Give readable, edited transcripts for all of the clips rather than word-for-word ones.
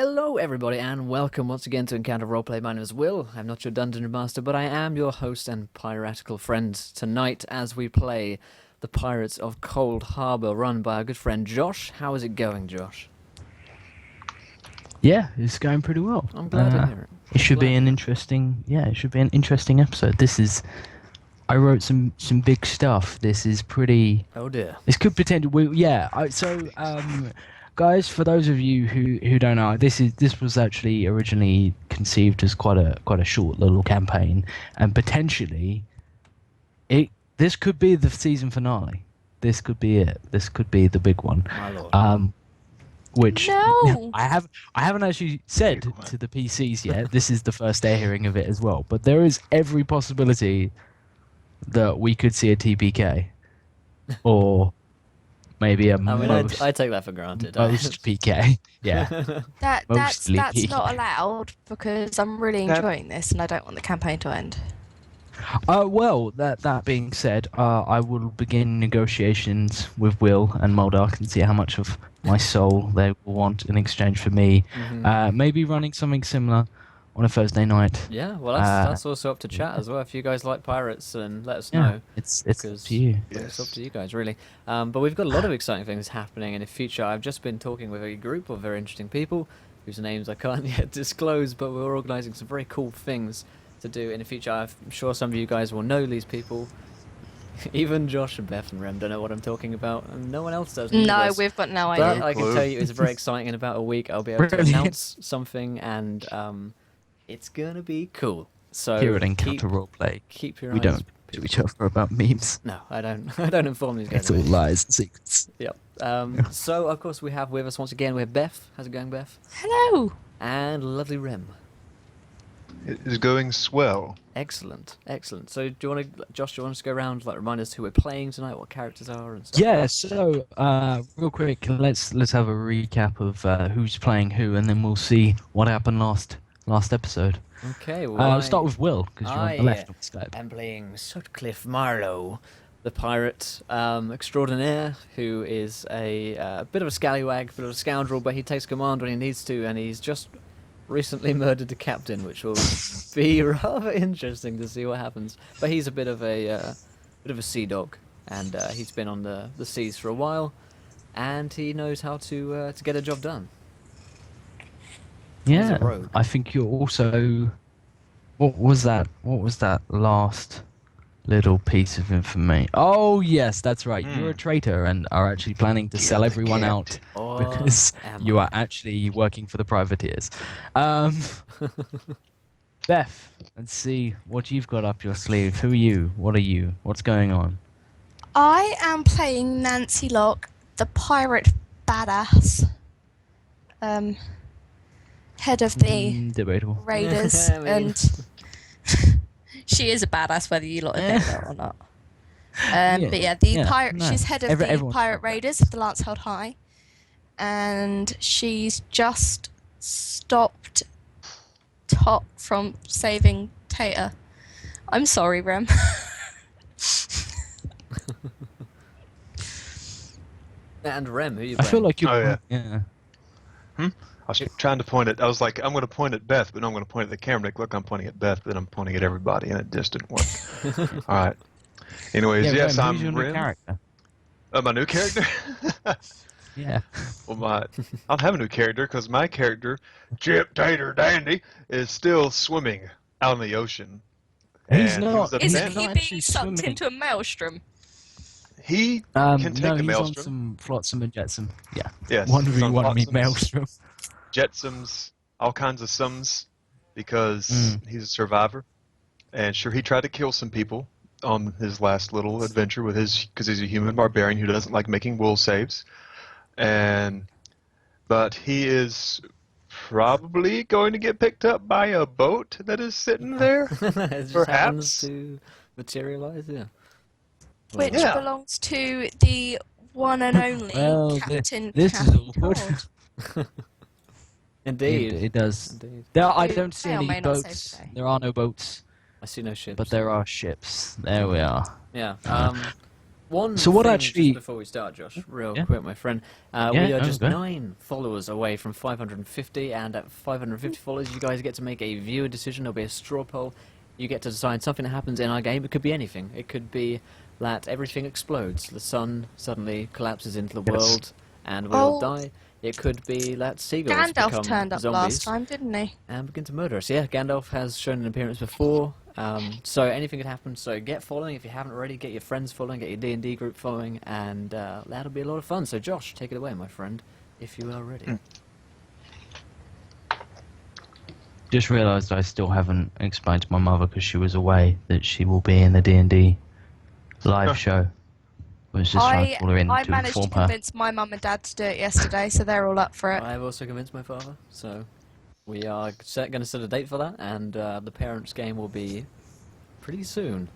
Hello everybody and welcome once again to Encounter Roleplay. My name is Will. I'm not your Dungeon Master, but I am your host and piratical friend tonight as we play the Pirates of Coldharbour, run by our good friend Josh. How is it going, Josh? Yeah, it's going pretty well. I'm glad to hear it. It should be an interesting episode. I wrote some big stuff. This is pretty. Oh dear. This could potentially. Guys, for those of you who don't know, this was actually originally conceived as quite a short little campaign, and potentially, this could be the season finale. This could be it. This could be the big one. My lord. Which No. I haven't actually said to the PCs yet. This is the first they're hearing of it as well. But there is every possibility that we could see a TPK, or maybe I take that for granted. Most PK. Yeah. That's Mostly. not allowed because I'm really enjoying this and I don't want the campaign to end. Well, that being said, I will begin negotiations with Will and Moldark and see how much of my soul they will want in exchange for me. Mm-hmm. Maybe running something similar on a Thursday night. Yeah, well that's also up to chat as well. If you guys like pirates, and let us know. It's up to you. It's up to you guys, really. But we've got a lot of exciting things happening in the future. I've just been talking with a group of very interesting people whose names I can't yet disclose, but we're organising some very cool things to do in the future. I'm sure some of you guys will know these people. Even Josh and Beth and Rem don't know what I'm talking about, and no one else does. No, we've got no But idea. I can tell you it's very exciting. In about a week, I'll be able to announce something, and it's gonna be cool. So Here at Encounter Roleplay, keep your we eyes don't to each other about memes. No, I don't. I don't inform these guys. It's all lies and secrets. Yep. So of course we have with us once again. We have Beth. How's it going, Beth? Hello. And lovely Rem. It is going swell. Excellent, excellent. So do you want to, Josh? Do you want us to go around remind us who we're playing tonight, what characters are, and stuff? Yeah. So real quick, let's have a recap of who's playing who, and then we'll see what happened last episode. Okay. Well, I'll start with Will because you're on the left of the Skype. I'm playing Sutcliffe Marlowe, the pirate extraordinaire, who is a bit of a scallywag, bit of a scoundrel, but he takes command when he needs to, and he's just recently murdered the captain, which will be rather interesting to see what happens. But he's a bit of a sea dog, and he's been on the seas for a while, and he knows how to get a job done. Yeah, a rogue. I think you're also. What was that last little piece of information? Oh yes, that's right. You're a traitor and are actually planning to sell everyone out because you are actually working for the privateers. Beth, let's see what you've got up your sleeve. Who are you? What are you? What's going on? I am playing Nancy Locke, the pirate badass. Head of the Debatable. raiders, I mean- and she is a badass whether you lot admit that or not. But yeah, she's head of the everyone's pirate raiders of the Lance Held High, and she's just stopped Top from saving Tater. I'm sorry, Rem. And Rem, who are you I playing? feel like you. Oh, Yeah. I was trying to point it. I was like, I'm going to point at Beth, but no, I'm going to point at the camera. Like, look, I'm pointing at Beth, but I'm pointing at everybody, and it just didn't work. All right. Anyways, Yeah, yes, Rem, I'm who's your new Rem. character? My new character? Yeah. Well, I don't have a new character because my character, Chip Tater Dandy, is still swimming out in the ocean. He's And not- He was Isn't abandoned. he not being actually sucked swimming. into a maelstrom? He can take no, a he's maelstrom. on some flotsam and jetsam. Yeah. Yes, One he's v on one me flotsams, maelstrom. Jetsams, all kinds of sums, because he's a survivor. And sure, he tried to kill some people on his last little adventure with because he's a human barbarian who doesn't like making will saves. But he is probably going to get picked up by a boat that is sitting there. It just happens Perhaps. to materialize, yeah. Which Yeah. belongs to the one and only Well, Captain this is Captain awkward. Todd. Indeed. It does. Indeed. I We don't see may or any may not save boats. today. There are no boats, I see no ships. but there are ships. There we are. Yeah. One So what thing actually- just before we start, Josh, real Yeah. quick, my friend. Yeah, We are just okay. 9 followers away from 550, and at 550 followers, you guys get to make a viewer decision. There'll be a straw poll. You get to decide something that happens in our game. It could be anything. It could be that everything explodes. The sun suddenly collapses into the Yes. world, and we all Oh. die. It could be that seagulls Gandalf become turned up zombies last time, didn't he? and begin to murder us. Yeah, Gandalf has shown an appearance before, so anything could happen. So get following if you haven't already. Get your friends following, get your D&D group following, and that'll be a lot of fun. So Josh, take it away, my friend, if you are ready. Just realised I still haven't explained to my mother because she was away that she will be in the D&D live show. I was just trying to call her in I to managed to inform her. convince my mum and dad to do it yesterday, so they're all up for it. I've also convinced my father, so we are going to set a date for that, and the parents' game will be pretty soon.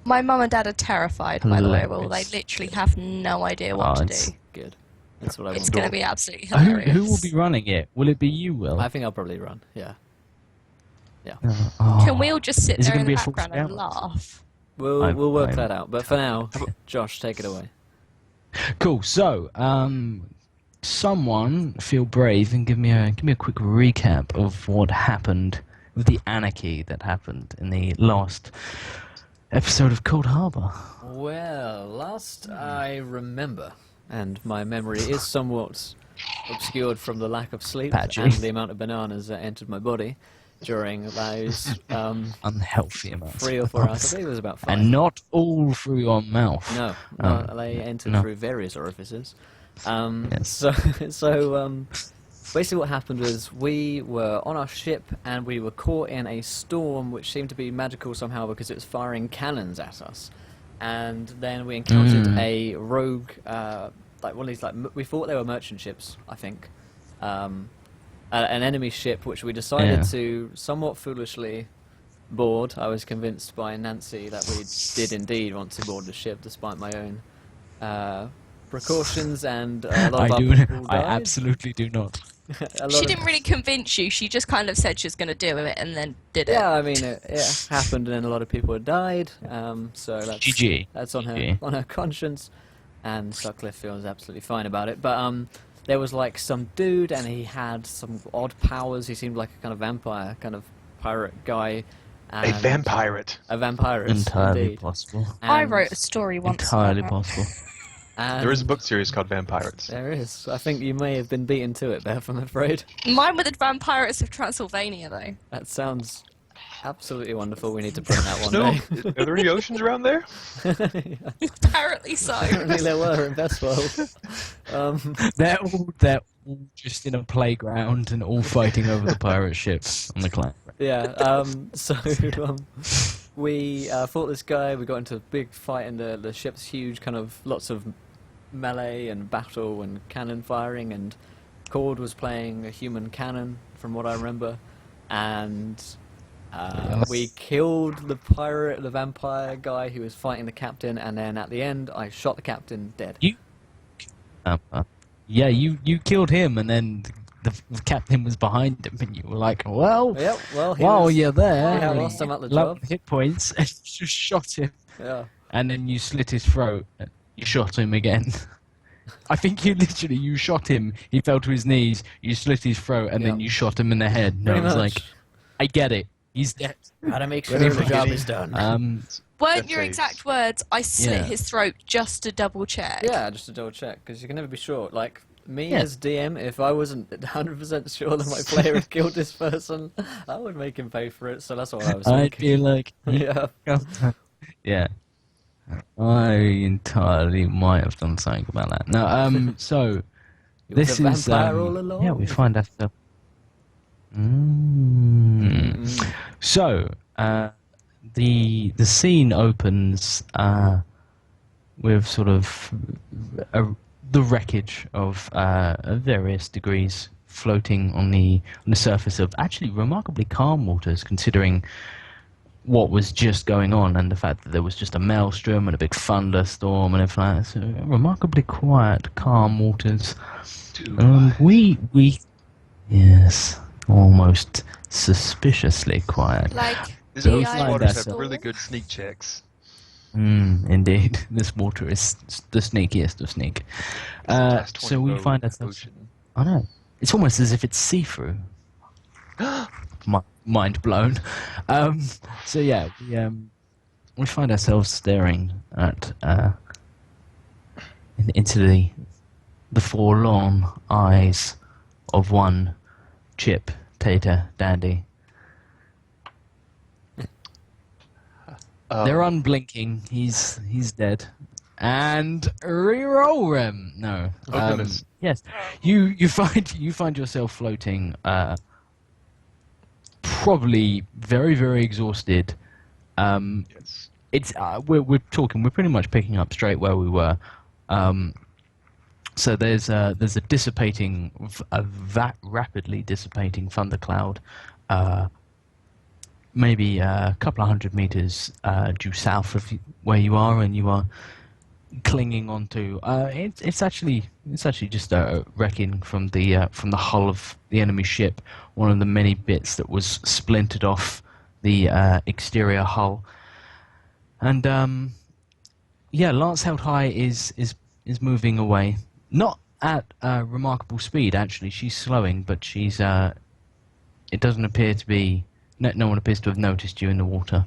My mum and dad are terrified, by the way. Well, they Hilarious. literally have no idea what to it's- do. Good. That's what I It's want. going to be absolutely Who, hilarious. who will be running it? Will it be you, Will? I think I'll probably run. Yeah. Oh. Can we all just sit Is it there in gonna be the a full background and scale? laugh? We'll work I'm- that out. But for now, Josh, take it away. Cool. So, someone feel brave and give me a quick recap of what happened with the anarchy that happened in the last episode of Coldharbour. Well, last I remember, and my memory is somewhat obscured from the lack of sleep Patchy. and the amount of bananas that entered my body during those Unhealthy amounts. 3 or 4 hours. I think it was about 5. And not all through your mouth. No, they entered no. through various orifices. Yes. So basically what happened was we were on our ship and we were caught in a storm which seemed to be magical somehow because it was firing cannons at us. And then we encountered a rogue, like one of these, we thought they were merchant ships, I think. An enemy ship which we decided to somewhat foolishly board. I was convinced by Nancy that we did indeed want to board the ship despite my own precautions, and a lot of our people I died. absolutely do not. A lot She of- didn't really convince you. She just kind of said she was going to do it and then did it. Yeah, I mean it happened, and a lot of people had died. So that's GG. That's on GG. her conscience, and Sutcliffe feels absolutely fine about it. But there was like some dude, and he had some odd powers. He seemed like a kind of vampire, kind of pirate guy. A and- vampirate. A vampire. Entirely indeed. possible. I And- wrote a story once. Entirely about that. possible. There is a and- book series called Vampirates. There is. I think you may have been beaten to it, Beth, I'm afraid. Mine were the Vampires of Transylvania, though. That sounds absolutely wonderful. We need to print that one No, day. are there any oceans around there? Apparently so. Apparently there were in Westworld. They're all just in a playground and all fighting over the pirate ship on the clan. Yeah, so we fought this guy, we got into a big fight, and the ship's huge, kind of lots of melee and battle and cannon firing, and Cord was playing a human cannon, from what I remember, and we killed the vampire guy who was fighting the captain, and then at the end, I shot the captain dead. Yeah, you killed him, and then the captain was behind him, and you were like, well, Yep, well, while you're there, yeah, I and lost him at the low job. hit points, and you shot him, Yeah. and then you slit his throat, and you shot him again. I think you shot him, he fell to his knees, you slit his throat, and then Yeah. you shot him in the head. And I Pretty was much. like, I get it, he's dead. Gotta make sure Pretty the job much. is done. Weren't That's your a- exact words, I slit Yeah. his throat just to double check? Yeah, just to double check, because you can never be sure. Like, me Yeah. as DM, if I wasn't 100% sure that my player had killed this person, I would make him pay for it, so that's what I was I'd thinking. be like, Yeah. yeah. I entirely might have done something about that. No, so He was this a is vampire all along. yeah, we find ourselves. So the scene opens with sort of the wreckage of various degrees floating on the surface of actually remarkably calm waters, considering what was just going on and the fact that there was just a maelstrom and a big thunderstorm and everything like that. So remarkably quiet, calm waters. We yes, almost suspiciously quiet. Like, These So we the find waters ourselves- have really good sneak checks. Indeed, this water is the sneakiest of sneak. So we find ourselves. I know. It's almost as if it's see-through. Mind blown. So yeah, we find ourselves staring at into the forlorn eyes of one Chip Tater Dandy. They're unblinking. He's dead. And reroll them. No. Oh goodness. Yes. You find yourself floating. Probably very, very exhausted. Yes. It's we're pretty much picking up straight where we were. So there's a rapidly dissipating thundercloud, maybe a couple of 100 meters due south of where you are, and you are clinging onto. It's actually just a wrecking from the hull of the enemy ship, one of the many bits that was splintered off the exterior hull. And Lance Held High is moving away, not at remarkable speed. Actually, she's slowing, but she's. It doesn't appear to be. No one appears to have noticed you in the water.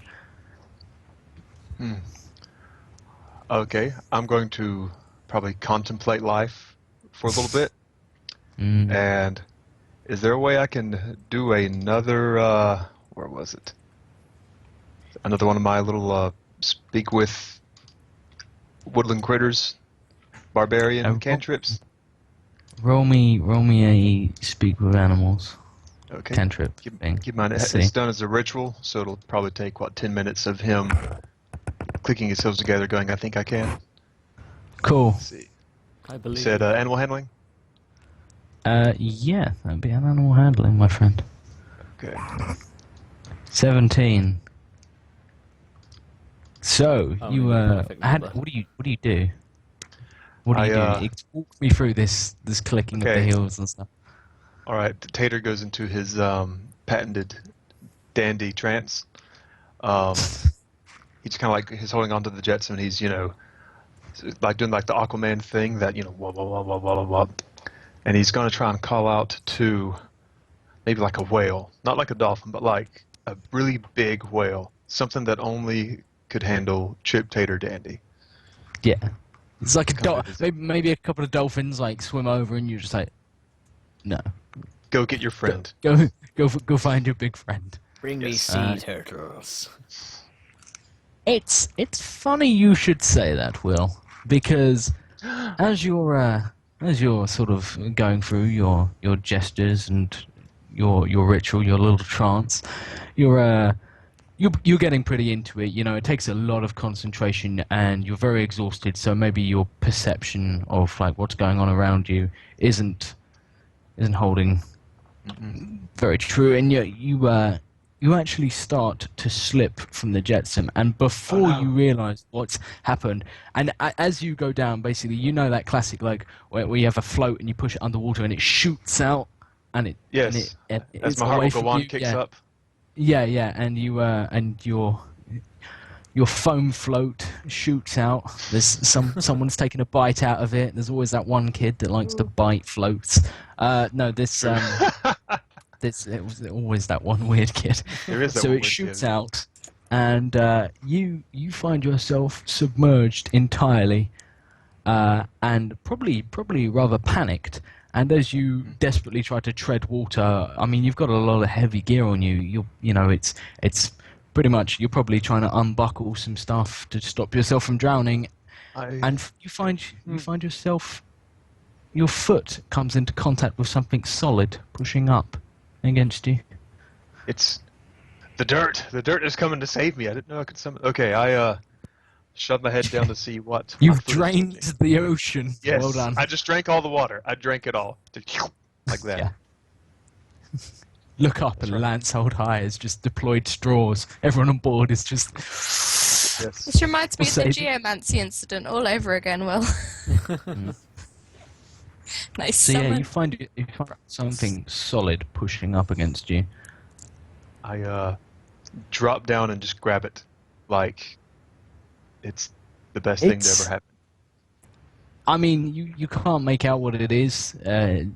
Okay, I'm going to probably contemplate life for a little bit. And is there a way I can do another? Where was it? Another one of my little speak with woodland critters, barbarian cantrips. Roll me a speak with animals. Okay. Cantrip Keep thing. in mind, it's done as a ritual, so it'll probably take 10 minutes of him clicking his heels together, going, "I think I can." Cool. Let's see. I You believe. said animal handling. Yeah, that'd be an animal handling, my friend. Okay. 17. So Oh, you perfect number. what do you do? What do you do? Walk me through this clicking of the Okay. heels and stuff. All right. Tater goes into his patented dandy trance. He's kind of like he's holding onto the jets, and he's like doing like the Aquaman thing that wah, wah, wah, wah, wah, wah, and he's going to try and call out to maybe like a whale, not like a dolphin, but like a really big whale, something that only could handle Chip Tater Dandy. Yeah, it's like Kind of maybe a couple of dolphins like swim over, and you're just like, no, Go get your friend. go find your big friend. Bring me Yes. sea turtles. It's funny you should say that, Will, because as you're sort of going through your gestures and your ritual, your little trance, you're getting pretty into it. It takes a lot of concentration, and you're very exhausted. So maybe your perception of like what's going on around you isn't holding very true, and you actually start to slip from the jetsam, and before you realize what's happened, and as you go down, basically, that classic like where you have a float and you push it underwater and it shoots out, and Yes. as As my heart will go on, kicks up. Yeah, and you and your foam float shoots out. There's someone's taking a bite out of it. There's always that one kid that likes to bite floats. No, this it was always that one weird kid. There is that So one it weird shoots kid. out, and you find yourself submerged entirely, and probably rather panicked. And as you desperately try to tread water, I mean, you've got a lot of heavy gear on you. It's pretty much you're probably trying to unbuckle some stuff to stop yourself from drowning, and you find yourself, your foot comes into contact with something solid pushing up against you. It's the dirt. The dirt is coming to save me. I didn't know I could summon. Okay, I shoved my head down to see what. my You've foot is drained touching. the ocean. Yes, Well done. I just drank all the water. I drank it all. Like that. Yeah. Look up, and right. Lance Hold High has just deployed straws. Everyone on board is just. Yes. This reminds me of the We'll geomancy incident all over again, Will. Nice So yeah, summon. you find something solid pushing up against you. I drop down and just grab it, like it's the best thing to It's- ever happen. I mean, you can't make out what it is. The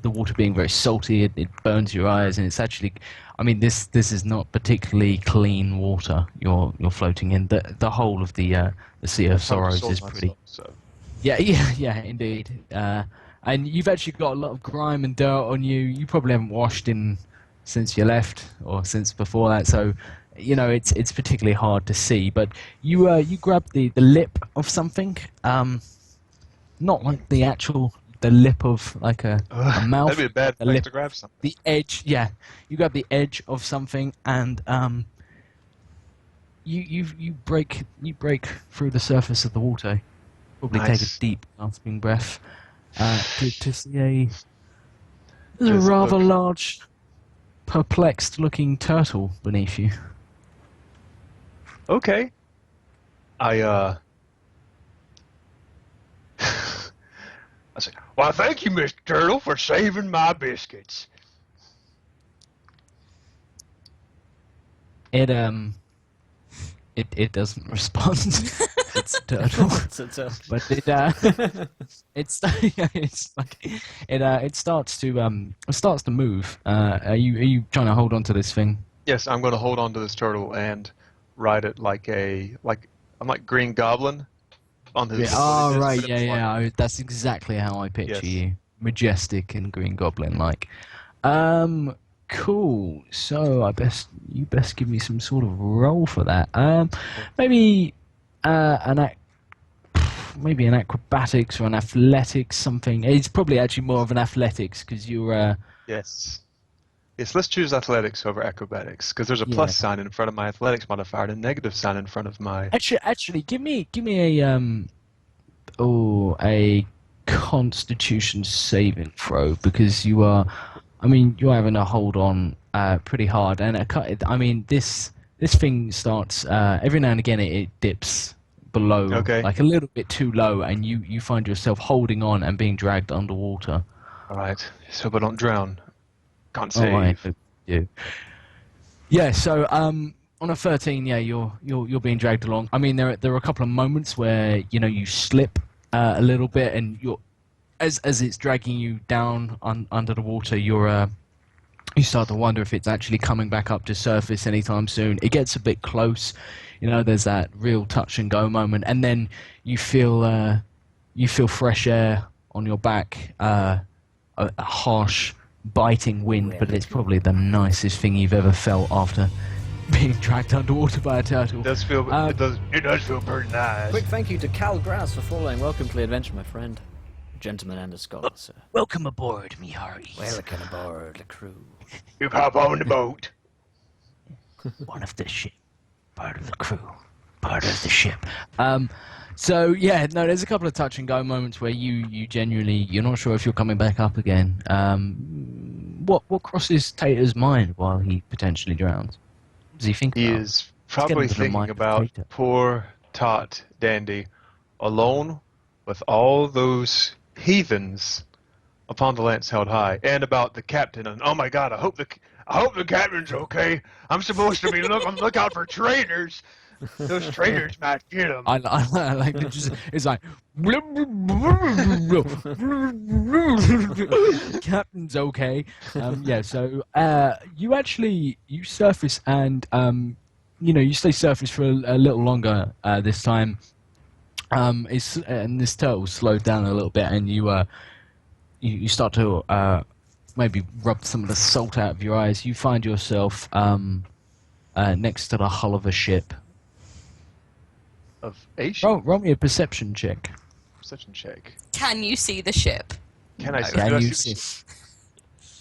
water being very salty, it burns your eyes, and it's actually, I mean, this is not particularly clean water you're floating in. The whole of the Sea of I've Sorrows sold is pretty. myself, so. Yeah, indeed. And you've actually got a lot of grime and dirt on you. You probably haven't washed in since you left or since before that, so you know it's particularly hard to see. But you grab the lip of something. Not like the lip of like a mouth. That'd be a bad the place lip, to grab something. the edge. Yeah, you grab the edge of something, and you break through the surface of the water. Probably take Nice. a deep, gasping breath to see there's a Just rather look. large, perplexed-looking turtle beneath you. Okay. I say, well, thank you, Mr. Turtle, for saving my biscuits. It doesn't respond. It's a turtle. It's a turtle. But it's like it starts to move. Are you trying to hold on to this thing? Yes, I'm going to hold on to this turtle and ride it like I'm like Green Goblin on his. Yeah. on Oh his right, but in yeah. flight. That's exactly how I picture Yes. you, majestic and Green Goblin like. Cool. So you best give me some sort of roll for that. Maybe maybe an acrobatics or an athletics something. It's probably actually more of an athletics because you're. Yes. Yes, let's choose athletics over acrobatics because there's a Yeah. plus sign in front of my athletics modifier and a negative sign in front of my. Actually, give me a Constitution saving throw because you are. I mean, you're having to hold on pretty hard, and I mean this thing starts every now and again it dips below, Okay. like a little bit too low, and you find yourself holding on and being dragged underwater. All right. Just hope I don't drown. Can't Oh, I save. hope you do. Yeah, so on a 13, yeah, you're being dragged along. I mean, there are a couple of moments where you slip a little bit, and you're as it's dragging you down under the water, you start to wonder if it's actually coming back up to surface anytime soon. It gets a bit close, there's that real touch and go moment, and then you feel fresh air on your back, a harsh, biting wind, but it's probably the nicest thing you've ever felt after being dragged underwater by a turtle. It does feel. It does feel pretty nice. Quick thank you to Cal Grass for following. Welcome to the adventure, my friend. A gentleman and a scholar, sir. Welcome aboard, me hearties. Welcome aboard the crew. You hop on the boat. One of the ship, part of the crew, part of the ship. So yeah, no, there's a couple of touch and go moments where you genuinely you're not sure if you're coming back up again. What crosses Tater's mind while he potentially drowns? What does he think He about? is probably into the mind thinking of about Tater. poor Tot Dandy, alone with all those heathens upon the lance held high, and about the captain. And oh my God, I hope the captain's okay. I'm supposed to be on lookout for traitors. Those traitors might get him. I like it. It's like Captain's okay. Yeah. So you surface and you stay surface for a little longer this time. And this turtle slowed down a little bit, and you start to maybe rub some of the salt out of your eyes. You find yourself next to the hull of a ship. Of a ship. Roll me a perception check. Perception check. Can you see the ship? Can I Can do I you see? see?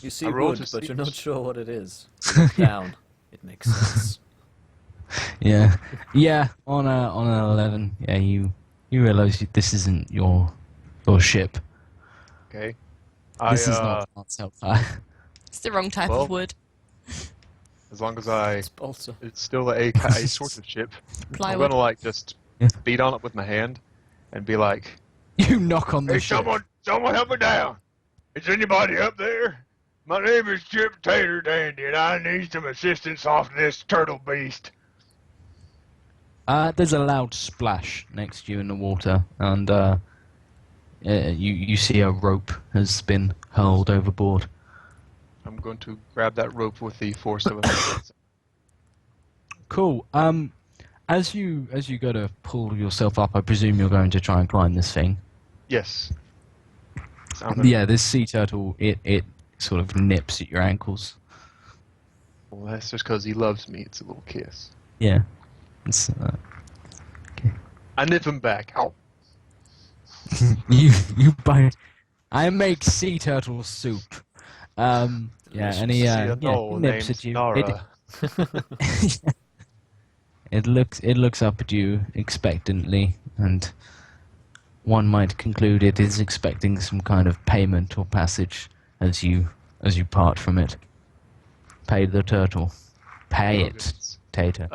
You see I rolled wood, to but see you're the not sh- sure what it is. You look down. It makes sense. Yeah. On an 11, yeah, you realize this isn't your ship. Okay. This is not Hellfire. It's the wrong type Well, of wood. As long as It's balsa. it's still a sort of ship. I'm Plywood. gonna just Yeah. beat on it with my hand, and be like, You knock on the "Hey, ship. someone help me down! Is anybody up there? My name is Chip Tater Dandy, and I need some assistance off this turtle beast." There's a loud splash next to you in the water, and you see a rope has been hurled overboard. I'm going to grab that rope with the force of a hand. Cool. As you go to pull yourself up, I presume you're going to try and climb this thing. Yes. Yeah, this sea turtle, it sort of nips at your ankles. Well, that's just because he loves me. It's a little kiss. Yeah. It's, okay. I nip him back. Ow. you bite. I make sea turtle soup. Yeah, and he nips at you. Nara. It looks up at you expectantly, and one might conclude it is expecting some kind of payment or passage as you part from it. Pay the turtle. Pay it, Tater.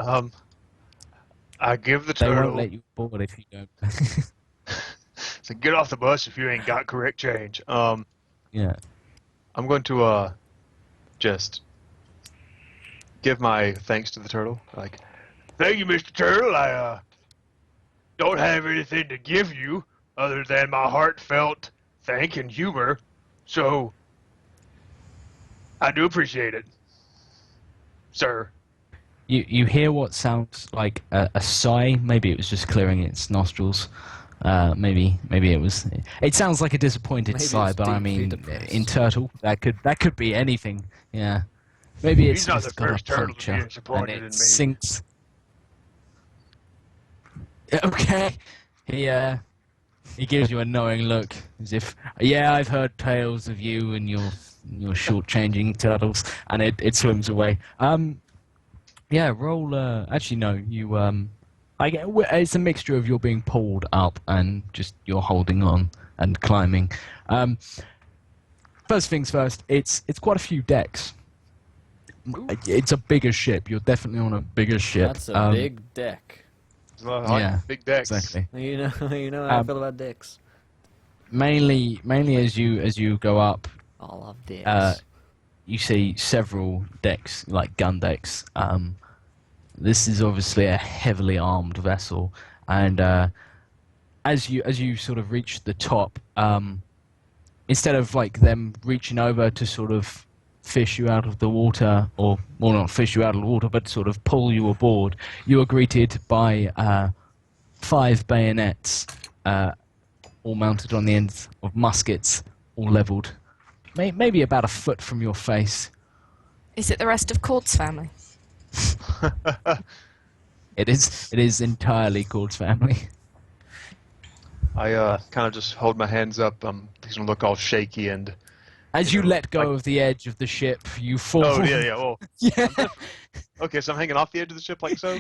I give the They turtle. won't let you board if you don't. So get off the bus if you ain't got correct change. Yeah. I'm going to just give my thanks to the turtle. Like, thank you, Mr. Turtle. I don't have anything to give you other than my heartfelt thank and humor. So I do appreciate it, sir. You hear what sounds like a sigh. Maybe it was just clearing its nostrils. Maybe it was. It sounds like a disappointed Maybe sigh, it's but I deeply mean, depressed. in turtle, that could be anything. Yeah. Maybe it's He's not just the got a first turtle to be puncture and disappointed in it me. sinks. Okay. He gives you a knowing look, as if, yeah, I've heard tales of you and your short-changing turtles, and it swims away. Yeah, roll. Actually, no. You it's a mixture of you're being pulled up and just you're holding on and climbing. First things first. It's quite a few decks. It's a bigger ship. You're definitely on a bigger ship. That's a big deck. Yeah, Big decks. exactly. You know how I feel about dicks. Mainly as you go up, I love dicks. you see several decks, like gun decks. This is obviously a heavily armed vessel, and as you sort of reach the top, instead of like them reaching over to sort of fish you out of the water, or well, not fish you out of the water, but sort of pull you aboard, you are greeted by 5 bayonets, all mounted on the ends of muskets, all levelled, maybe about a foot from your face. Is it the rest of Cord's family? It is entirely Cord's family. I kind of just hold my hands up. He's gonna look all shaky and. As you let go of the edge of the ship, you fall. Oh yeah. Well. Yeah. Okay, so I'm hanging off the edge of the ship like so.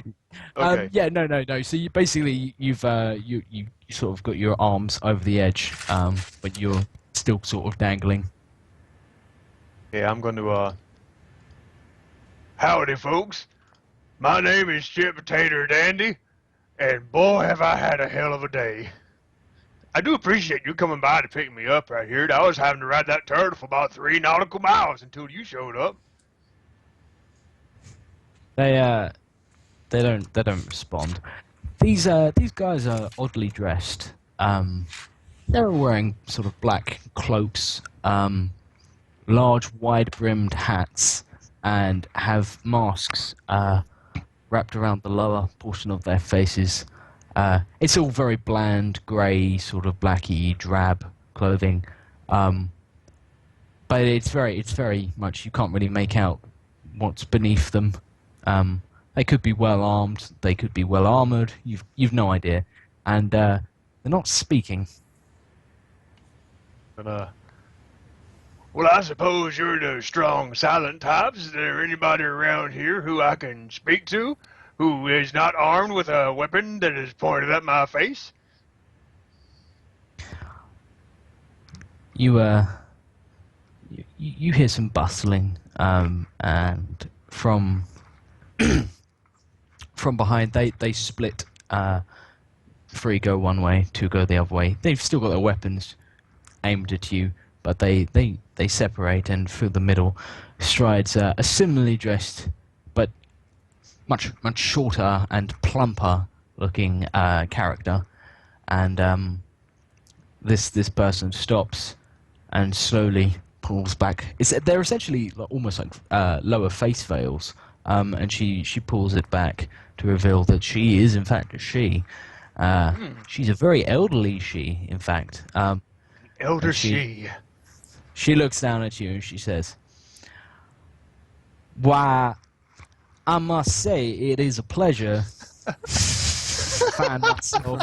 Okay. Yeah. No. So you basically you've you sort of got your arms over the edge, but you're still sort of dangling. Yeah, I'm going to. Howdy, folks. My name is Chip Tater Dandy, and boy, have I had a hell of a day. I do appreciate you coming by to pick me up right here. I was having to ride that turtle for about 3 nautical miles until you showed up. They don't respond. These guys are oddly dressed. They're wearing sort of black cloaks, large wide-brimmed hats, and have masks wrapped around the lower portion of their faces. It's all very bland, grey, sort of blacky, drab clothing, but it's very much, you can't really make out what's beneath them. They could be well armed, they could be well armoured. You've no idea, and they're not speaking. But, well, I suppose you're the strong, silent types. Is there anybody around here who I can speak to, who is not armed with a weapon that is pointed at my face? You hear some bustling, and from behind they split. 3 go one way, 2 go the other way. They've still got their weapons aimed at you, but they separate, and through the middle strides a similarly dressed but much shorter and plumper looking character, and this person stops and slowly pulls back. They're essentially almost like lower face veils, and she pulls it back to reveal that she is in fact a she. She's a very elderly she, in fact. Elder she. She looks down at you and she says, "Why, I must say it is a pleasure find myself."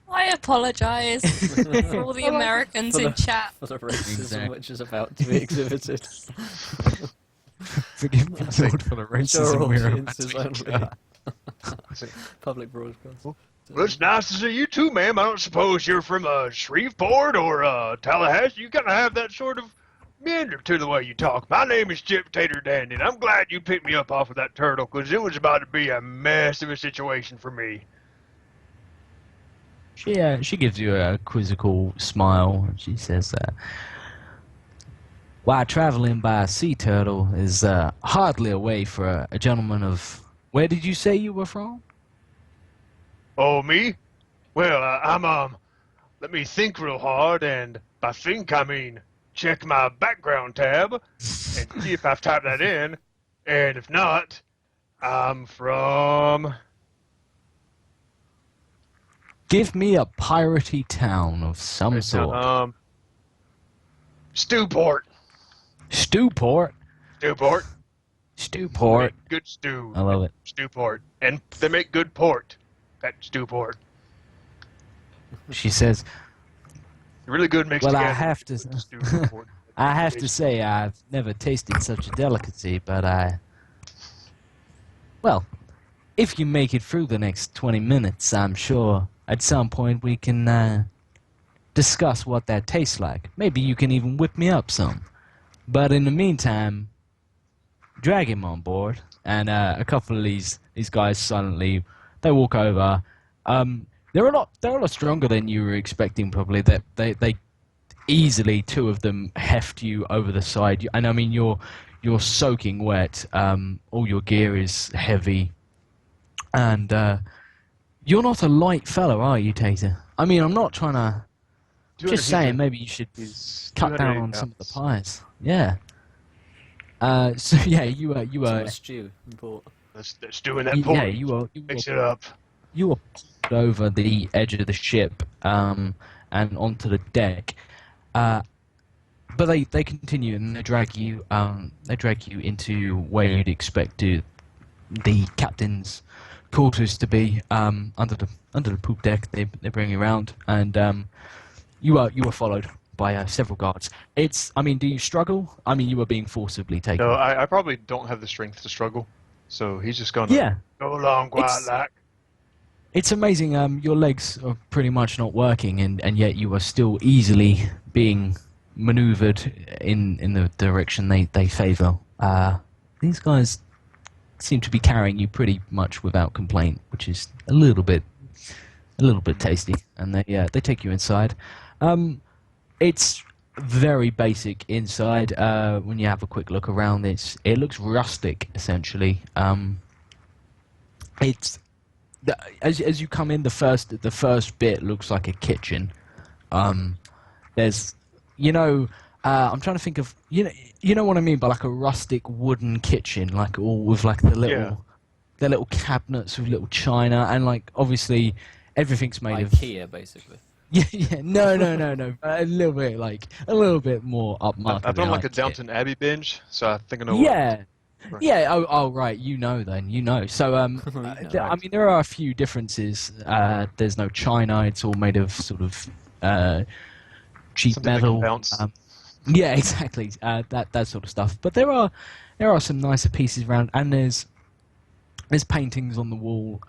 I apologise for all the Americans in chat. For the racism Exactly. which is about to be exhibited. Forgive me, Lord, for the racism Sure, we're audiences about to only. See. Public broadcast. Well, it's nice to see you too, ma'am. I don't suppose you're from Shreveport or Tallahassee. You kind of have that sort of meander to the way you talk. My name is Chip Tater Dandy, and I'm glad you picked me up off of that turtle, because it was about to be a mess of a situation for me. She gives you a quizzical smile and she says, "Why, traveling by a sea turtle is hardly a way for a gentleman of... Where did you say you were from?" Oh, me? Well, let me think real hard, and by think I mean check my background tab and see if I've typed that in, and if not, I'm from... Give me a piratey town of some sort. Stewport. Stewport? Stewport. Stewport. Make good stew. I love it. Stewport. And they make good port at Stewport. She says, Really good mixed "Well, together. I have to... Stewport. I have to say I've never tasted such a delicacy, but well, if you make it through the next 20 minutes, I'm sure at some point we can discuss what that tastes like. Maybe you can even whip me up some. But in the meantime, drag him on board." And a couple of these guys silently, they walk over. They're a lot stronger than you were expecting, probably. That they easily, two of them heft you over the side. And I mean, you're soaking wet. All your gear is heavy, and you're not a light fellow, are you, Tater? I mean, I'm not trying to. Just saying, maybe you should cut down on some of the pies. Yeah. So yeah, you were Stew and port. Let's do that port. yeah, you Mix it up. were pulled over the edge of the ship and onto the deck. But they continue and they drag you into where you'd expect the captain's quarters to be, under the poop deck. They bring you around, and you are followed by several guards. I mean, do you struggle? I mean, you were being forcibly taken. No, I probably don't have the strength to struggle, so he's just gonna go along quiet like. It's amazing. Your legs are pretty much not working, and yet you are still easily being maneuvered in the direction they favour. These guys seem to be carrying you pretty much without complaint, which is a little bit tasty. And they take you inside. It's very basic inside. When you have a quick look around, it looks rustic essentially. As you come in, the first bit looks like a kitchen. There's, I'm trying to think of, you know what I mean by like a rustic wooden kitchen, like all with like the little cabinets with little china, and like obviously everything's made of IKEA, basically. Yeah, no, a little bit more upmarket. I've done like a IKEA. Downton Abbey binge, so I think I know. Yeah. Right. Yeah. Oh, right. Then. So, I mean, there are a few differences. There's no china. It's all made of sort of cheap Something that can metal. bounce. Yeah, exactly. That sort of stuff. But there are some nicer pieces around, and there's paintings on the wall.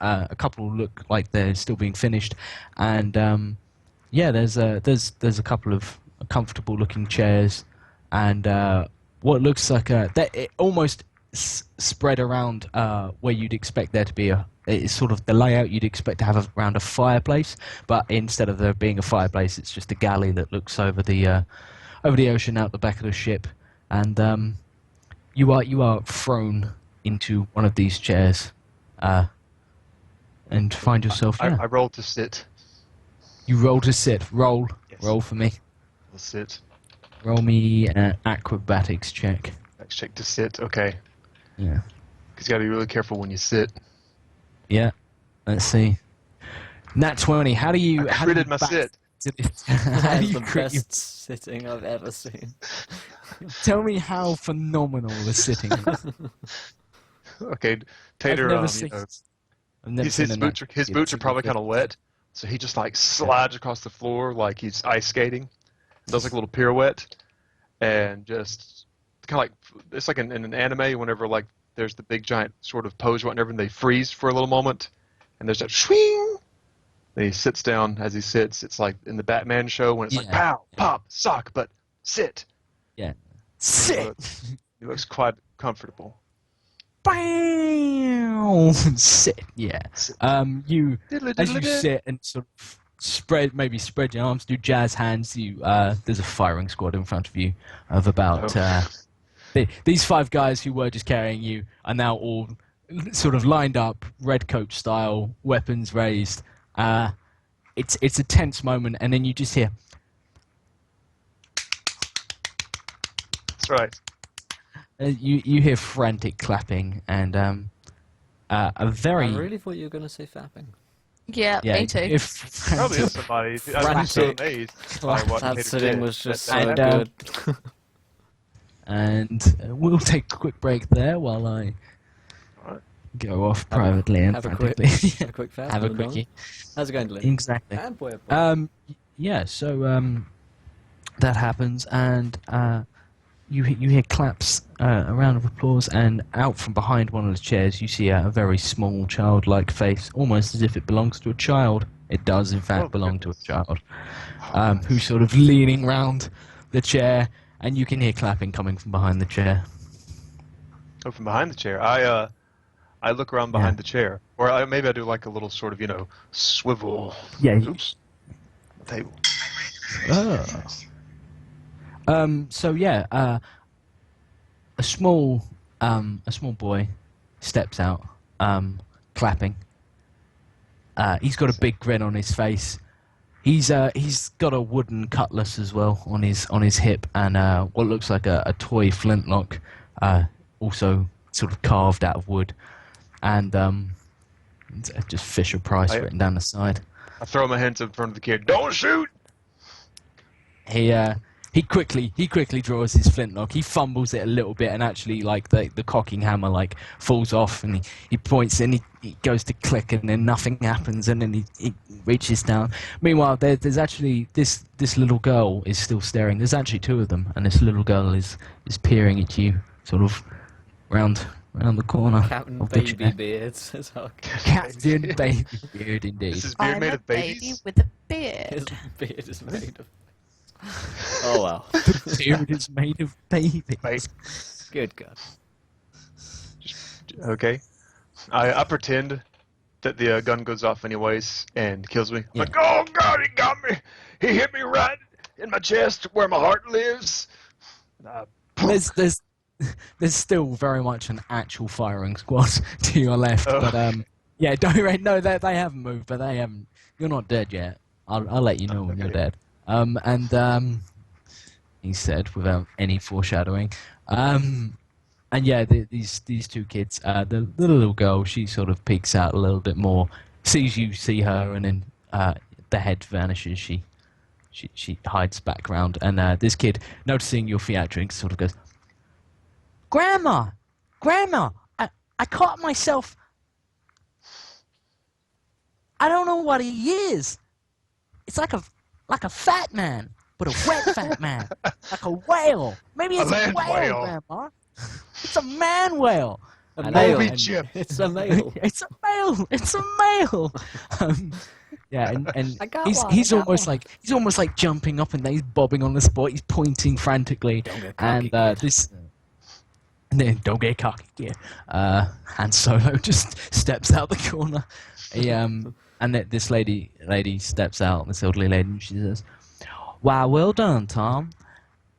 A couple look like they're still being finished, and there's a couple of comfortable looking chairs, and what looks like it almost spread around where you'd expect there to be it's sort of the layout you'd expect to have around a fireplace, but instead of there being a fireplace, it's just a galley that looks over the ocean out the back of the ship, and you are thrown into one of these chairs, and find yourself. I roll to sit. You roll to sit. Roll. Yes. Roll for me. I'll sit. Roll me an acrobatics check. Next check to sit. Okay. Yeah. Because you got to be really careful when you sit. Yeah. Let's see. Nat 20. How do you? I How do you critted my back sit. to this? How That do is you the crit your- best sitting I've ever seen. Tell me how phenomenal the sitting is. Okay, Tater. I've never You seen. know, I've never his seen a boots nat- are probably kind of wet, so he just like slides across the floor like he's ice skating, does like a little pirouette, and just kind of like it's like in an anime whenever like there's the big giant sort of pose whatever, and they freeze for a little moment, and there's that swing. Then he sits down. As he sits, it's like in the Batman show when it's like Yeah. pow, pop, sock, but sit. Yeah. Sit. He looks quite comfortable. Bam! Sit. Yeah. Sit. You Diddly as you diddly sit and sort of spread your arms, do jazz hands. There's a firing squad in front of you of about these 5 guys who were just carrying you are now all sort of lined up, red coat style, weapons raised. It's a tense moment, and then you just hear. That's right. You hear frantic clapping and a very I really thought you were going to say fapping. Yeah, me too. if Probably is somebody. I'm so amazed by what That Tater sitting did. was just That- so And, good. and we'll take a quick break there while I Alright. go off privately and have a quick, frantically. have a quick fap. Have a moving on. quickie. How's it going, Dylan? Exactly. And boy. Yeah. So that happens, and you hear claps, a round of applause, and out from behind one of the chairs, you see a very small, childlike face, almost as if it belongs to a child. It does, in fact, belong to a child, who's sort of leaning round the chair, and you can hear clapping coming from behind the chair. Oh, from behind the chair. I look around behind the chair, or maybe I do like a little sort of swivel. Yeah. Oops. Table. So yeah, a small boy steps out, clapping. He's got a big grin on his face. He's got a wooden cutlass as well on his hip, and what looks like a toy flintlock, also sort of carved out of wood, and just Fisher Price written down the side. I throw my hands in front of the kid. Don't shoot! He quickly draws his flintlock. He fumbles it a little bit, and actually, like the cocking hammer, like falls off, and he points, and he goes to click, and then nothing happens, and then he reaches down. Meanwhile, there's actually this little girl is still staring. There's actually 2 of them, and this little girl is peering at you, sort of round the corner. Captain of the Baby chair. Beard says, "Oh, Captain Baby Beard, indeed. This is beard I'm made a of baby babies. with a his beard. beard is made of." Oh wow! Beard is made of babies. Right. Good God. Okay. I pretend that the gun goes off anyways and kills me. I'm Yeah. like, oh God, he got me! He hit me right in my chest where my heart lives. There's still very much an actual firing squad to your left, Oh. but yeah, don't worry, no, they haven't moved, but they haven't. You're not dead yet. I'll let you know when you're Okay. dead. And he said without any foreshadowing. And yeah, these 2 kids, the little girl, she sort of peeks out a little bit more, sees you, see her, and then the head vanishes. She hides back round, and this kid, noticing your theatrics, sort of goes, Grandma, I caught myself. I don't know what he is. It's like a fat man, but a wet fat man, like a whale. Maybe it's a land whale, whale. Grandma. It's a man whale. A And, male. Moby Chip. It's a male. It's a male. It's a male. Yeah, and I got he's one, he's I got almost like jumping up, and then he's bobbing on the spot. He's pointing frantically, Don't get and cocky, this. And then don't get cocky. Yeah. Han Solo just steps out the corner. And this lady steps out, this elderly lady, and she says, "Why, well done, Tom.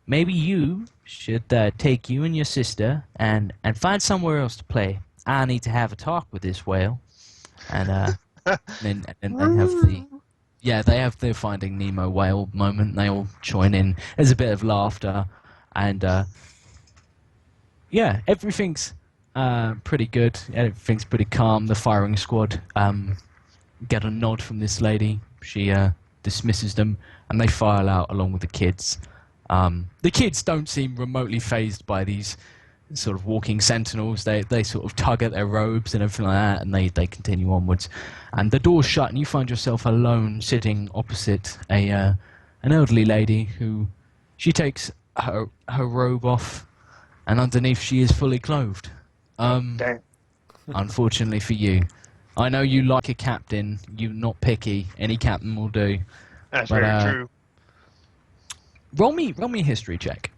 maybe you should take you and your sister and find somewhere else to play. I need to have a talk with this whale. And then they have they have their Finding Nemo whale moment. They all join in. There's a bit of laughter, and everything's pretty good. Everything's pretty calm. The firing squad get a nod from this lady. She dismisses them, and they file out along with the kids. The kids don't seem remotely fazed by these sort of walking sentinels. They sort of tug at their robes and everything like that, and they continue onwards. And the door's shut, and you find yourself alone, sitting opposite an elderly lady who she takes her robe off, and underneath she is fully clothed. Dang. Unfortunately for you, I know you like a captain. You're not picky. Any captain will do. That's But, very true. Roll me a history check.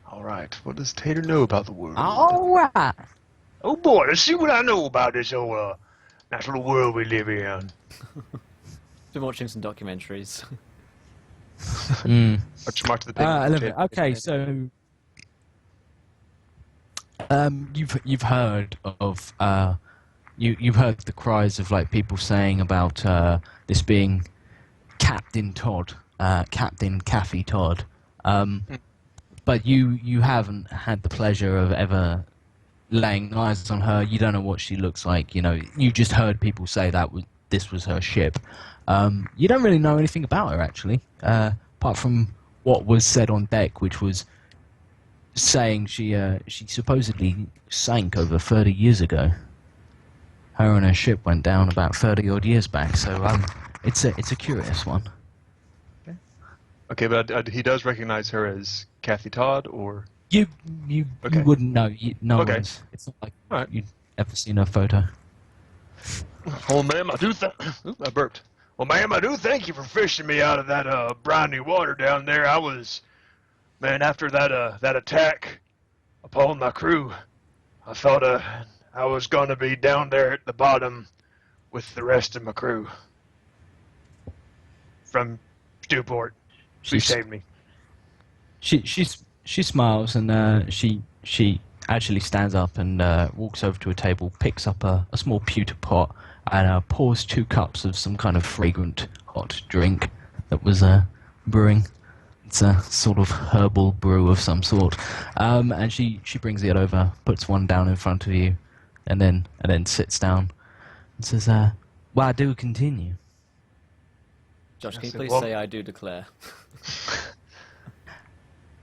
All right. What does Tater know about the world? All right. Oh boy, let's see what I know about this whole nice little world we live in. Been watching some documentaries. Much mark to the paper. 11. Okay, so you've heard of you've heard the cries of like people saying about this being Captain Todd, Captain Caffey Todd, but you haven't had the pleasure of ever laying eyes on her. You don't know what she looks like. You know, you just heard people say that this was her ship. You don't really know anything about her actually, apart from what was said on deck, which was saying she supposedly sank over 30 years ago. Her and her ship went down about 30 odd years back. So it's a curious one. Okay, but he does recognize her as Kathy Todd, or You Okay. wouldn't know. No Okay. one's. It's not like All right. you'd ever seen her photo. Well, ma'am, I burped. Well, ma'am, I do thank you for fishing me out of that briny water down there. Man, after that attack upon my crew, I thought I was gonna be down there at the bottom with the rest of my crew from Stewport. Please save me. She smiles and she actually stands up and walks over to a table, picks up a small pewter pot, and pours 2 cups of some kind of fragrant hot drink that was brewing. It's a sort of herbal brew of some sort, and she brings it over, puts one down in front of you, and then sits down and says, "Well, I do continue." Josh, can you said, please well- say I do declare?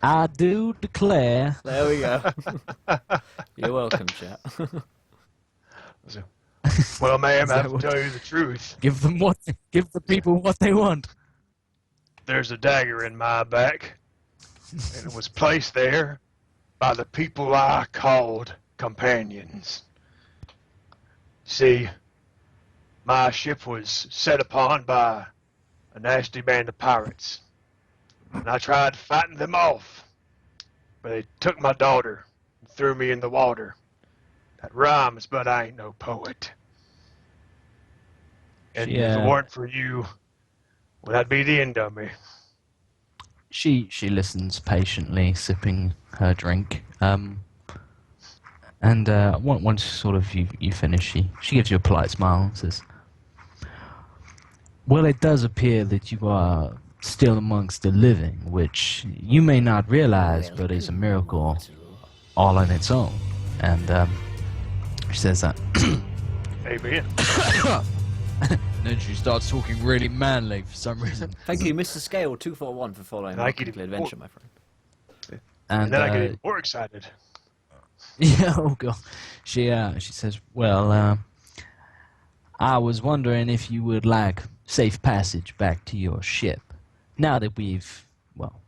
I do declare. There we go. You're welcome, chat. Well, ma'am, Is I that have to what- tell you the truth. Give the people what they want. There's a dagger in my back, and it was placed there by the people I called companions. See, my ship was set upon by a nasty band of pirates, and I tried fighting them off, but they took my daughter and threw me in the water. That rhymes, but I ain't no poet. And if Yeah. it weren't for you, well, that'd be the end of me. She listens patiently, sipping her drink. And once sort of you finish, she gives you a polite smile and says, "Well, it does appear that you are still amongst the living, which you may not realize, but is a miracle all on its own." And she says that. Amen. Then she starts talking really manly for some reason. Thank you, Mr. Scale 241, for following my Thank you. complete adventure, my friend. And And then I get even more excited. yeah, oh god. She says, "Well, I was wondering if you would like safe passage back to your ship. Now that we've, well,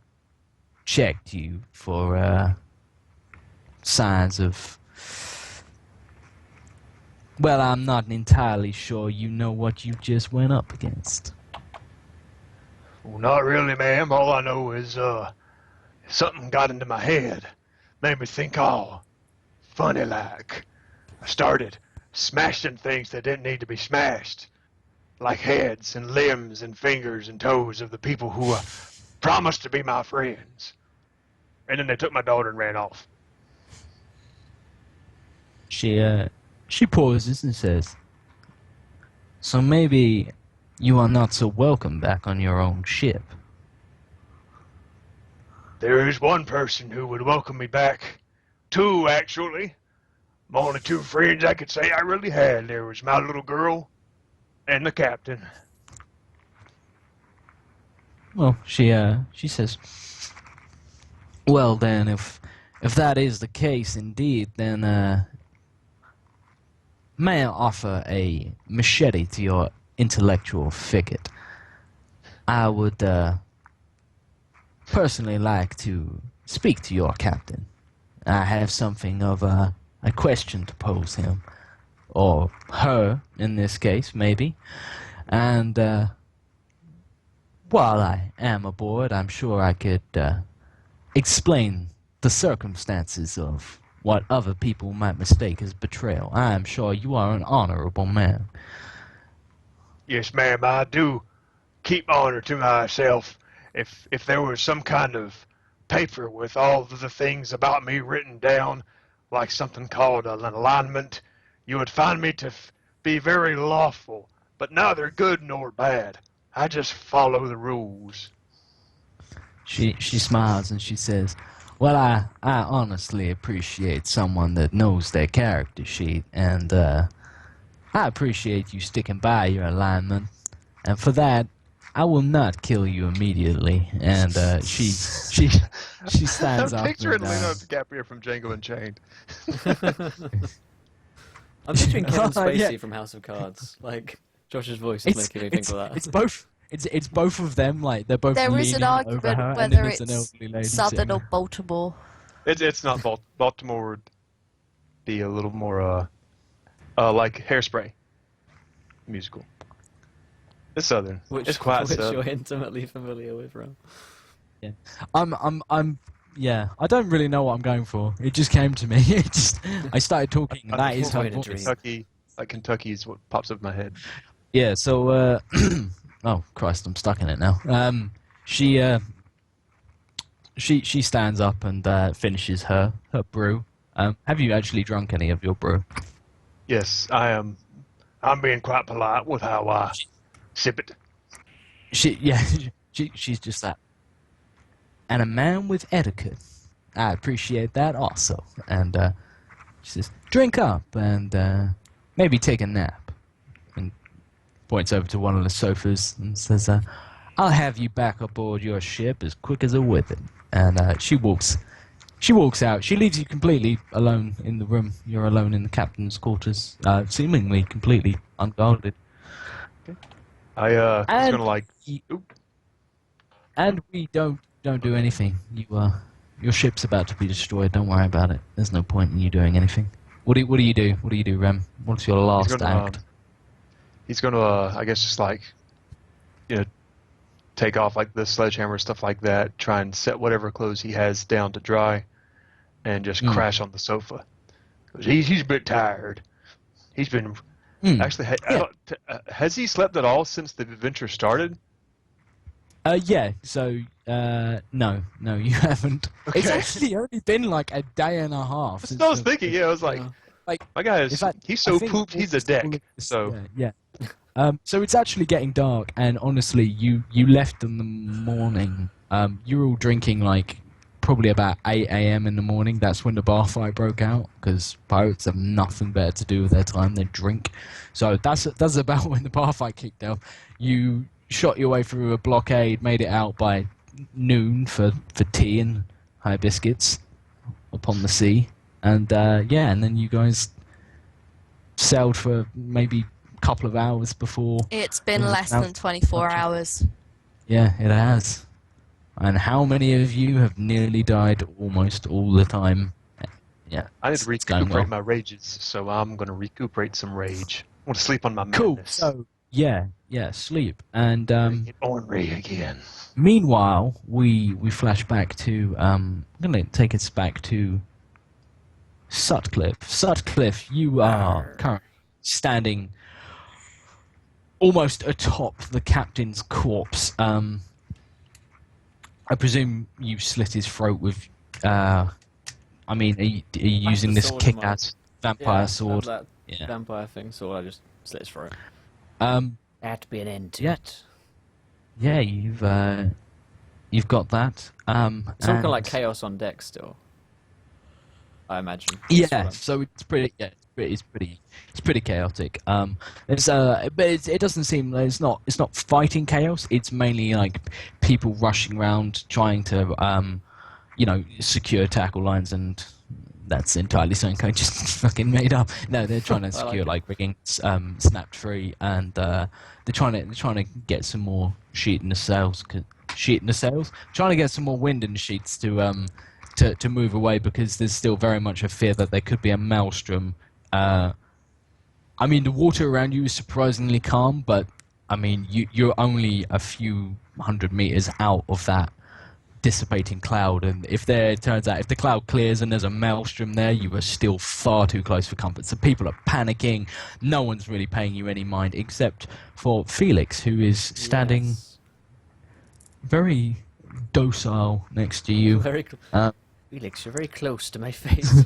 checked you for signs of, well, I'm not entirely sure you know what you just went up against." Well, not really, ma'am. All I know is something got into my head. Made me think all funny like. I started smashing things that didn't need to be smashed. Like heads and limbs and fingers and toes of the people who promised to be my friends. and then they took my daughter and ran off. She pauses and says, "So maybe you are not so welcome back on your own ship." There is one person who would welcome me back. Two, actually. My only two friends I could say I really had. There was my little girl and the captain. Well, she says, "Well then, if that is the case indeed, then may I offer a machete to your intellectual thicket? I would personally like to speak to your captain. I have something of a question to pose him, or her in this case, maybe. And while I am aboard, I'm sure I could explain the circumstances of what other people might mistake as betrayal. I am sure you are an honorable man." Yes, ma'am, I do keep honor to myself. If there was some kind of paper with all of the things about me written down, like something called an alignment, you would find me to be very lawful, but neither good nor bad. I just follow the rules. She smiles and she says, "Well, I honestly appreciate someone that knows their character sheet, and I appreciate you sticking by your alignment, and for that, I will not kill you immediately." And she stands I'm up. picturing and, Leonardo DiCaprio from Django Unchained. I'm picturing Kevin Spacey Yeah. from House of Cards. Like, Josh's voice is making me think of that. It's both. It's both of them. Like they're both. There is an leaning over argument her, and whether then there's an it's elderly lady Southern sitting or there. Baltimore. It's not Baltimore would be a little more like Hairspray musical. It's southern. Which, It's quite which southern. you're intimately familiar with, Ram. I'm. Yeah, I don't really know what I'm going for. It just came to me. I started talking, and that is her Point in a voice. dream. Kentucky is what pops up in my head. Yeah. So, oh Christ, I'm stuck in it now. She stands up and finishes her brew. Have you actually drunk any of your brew? Yes, I am. I'm being quite polite with how I sip it. She's just that. And a man with etiquette. I appreciate that also. And she says, "Drink up and maybe take a nap." And points over to one of the sofas and says, "I'll have you back aboard your ship as quick as a whippet." And she walks out. She leaves you completely alone in the room. You're alone in the captain's quarters, seemingly completely unguarded. I was And- gonna like. And we don't do anything. Your ship's about to be destroyed. Don't worry about it. There's no point in you doing anything. What do you do? What do you do, Rem? What's your last act? He's gonna, I guess, just like, take off like the sledgehammer, stuff like that. Try and set whatever clothes he has down to dry, and just crash on the sofa. 'Cause he's a bit tired. He's been Actually, has he slept at all since the adventure started? Yeah. So, no, you haven't. Okay. It's actually only been like a day and a half. That's what I was thinking. Yeah, I was like, my guy is. in fact, He's I so think pooped. He's a almost all deck. of this- So yeah. So it's actually getting dark, and honestly, you left in the morning. You were all drinking like probably about 8 a.m. in the morning. That's when the bar fight broke out, because pirates have nothing better to do with their time than drink. So that's about when the bar fight kicked off. You shot your way through a blockade, made it out by noon for tea and high biscuits upon the sea, and and then you guys sailed for maybe a couple of hours before. It's been Was it less out- than 24 Okay. hours. Yeah, it has. And how many of you have nearly died almost all the time? Yeah, I need to it's going recuperate well. my rages. So I'm gonna recuperate some rage. I want to sleep on my Cool. madness. So yeah, sleep. And get ornery again. meanwhile, we flash back to I'm gonna take us back to Sutcliffe. Sutcliffe, you are currently standing almost atop the captain's corpse. I presume you slit his throat with I mean, are you I have using the this sword in my- kick-ass vampire Yeah, sword? That Yeah. vampire thing sword. I just slits for it. Um, There had to be an end to Yeah. it. yeah, you've got that. It's all kind of and- like chaos on deck still. I imagine. That's Yeah, what I'm- so it's pretty. Yeah, it's pretty chaotic. It doesn't seem it's not fighting chaos. It's mainly like people rushing around trying to secure tackle lines, and that's entirely something I just fucking made up. No, they're trying to I like secure it. like rigging snapped free, and they're trying to get some more sheet in the sails. Trying to get some more wind in the sheets to move away, because there's still very much a fear that there could be a maelstrom. I mean, the water around you is surprisingly calm, but I mean, you're only a few hundred meters out of that dissipating cloud, and if the cloud clears and there's a maelstrom there, you are still far too close for comfort. So people are panicking. No one's really paying you any mind, except for Felix, who is standing Yes. very docile next to you. Very Uh, Felix, you're very close to my face.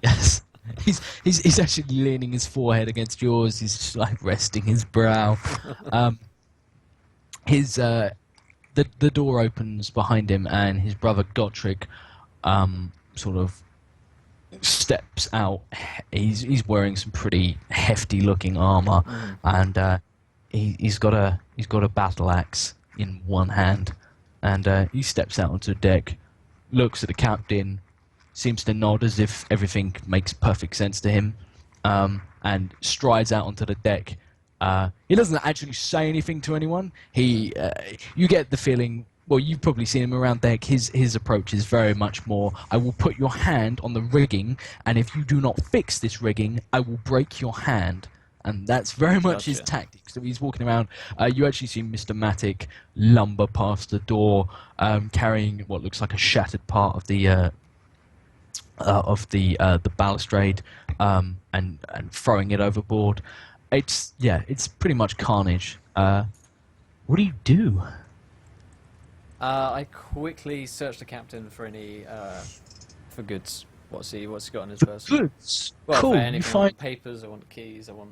Yes. He's actually leaning his forehead against yours. He's just like resting his brow. The door opens behind him, and his brother Gottrick sort of steps out. He's wearing some pretty hefty looking armor, and he's got a battle axe in one hand, and he steps out onto the deck, looks at the captain, seems to nod as if everything makes perfect sense to him, and strides out onto the deck. He doesn't actually say anything to anyone. You get the feeling. Well, you've probably seen him around deck. His approach is very much more, I will put your hand on the rigging, and if you do not fix this rigging, I will break your hand. And that's very much his Gotcha. tactic. So he's walking around. You actually see Mr. Matic lumber past the door, carrying what looks like a shattered part of the balustrade, and throwing it overboard. It's pretty much carnage. What do you do? I quickly search the captain for any for goods. What's he got in his person? Goods. Well, Cool. for You anything, I find. want papers. I want keys. I want.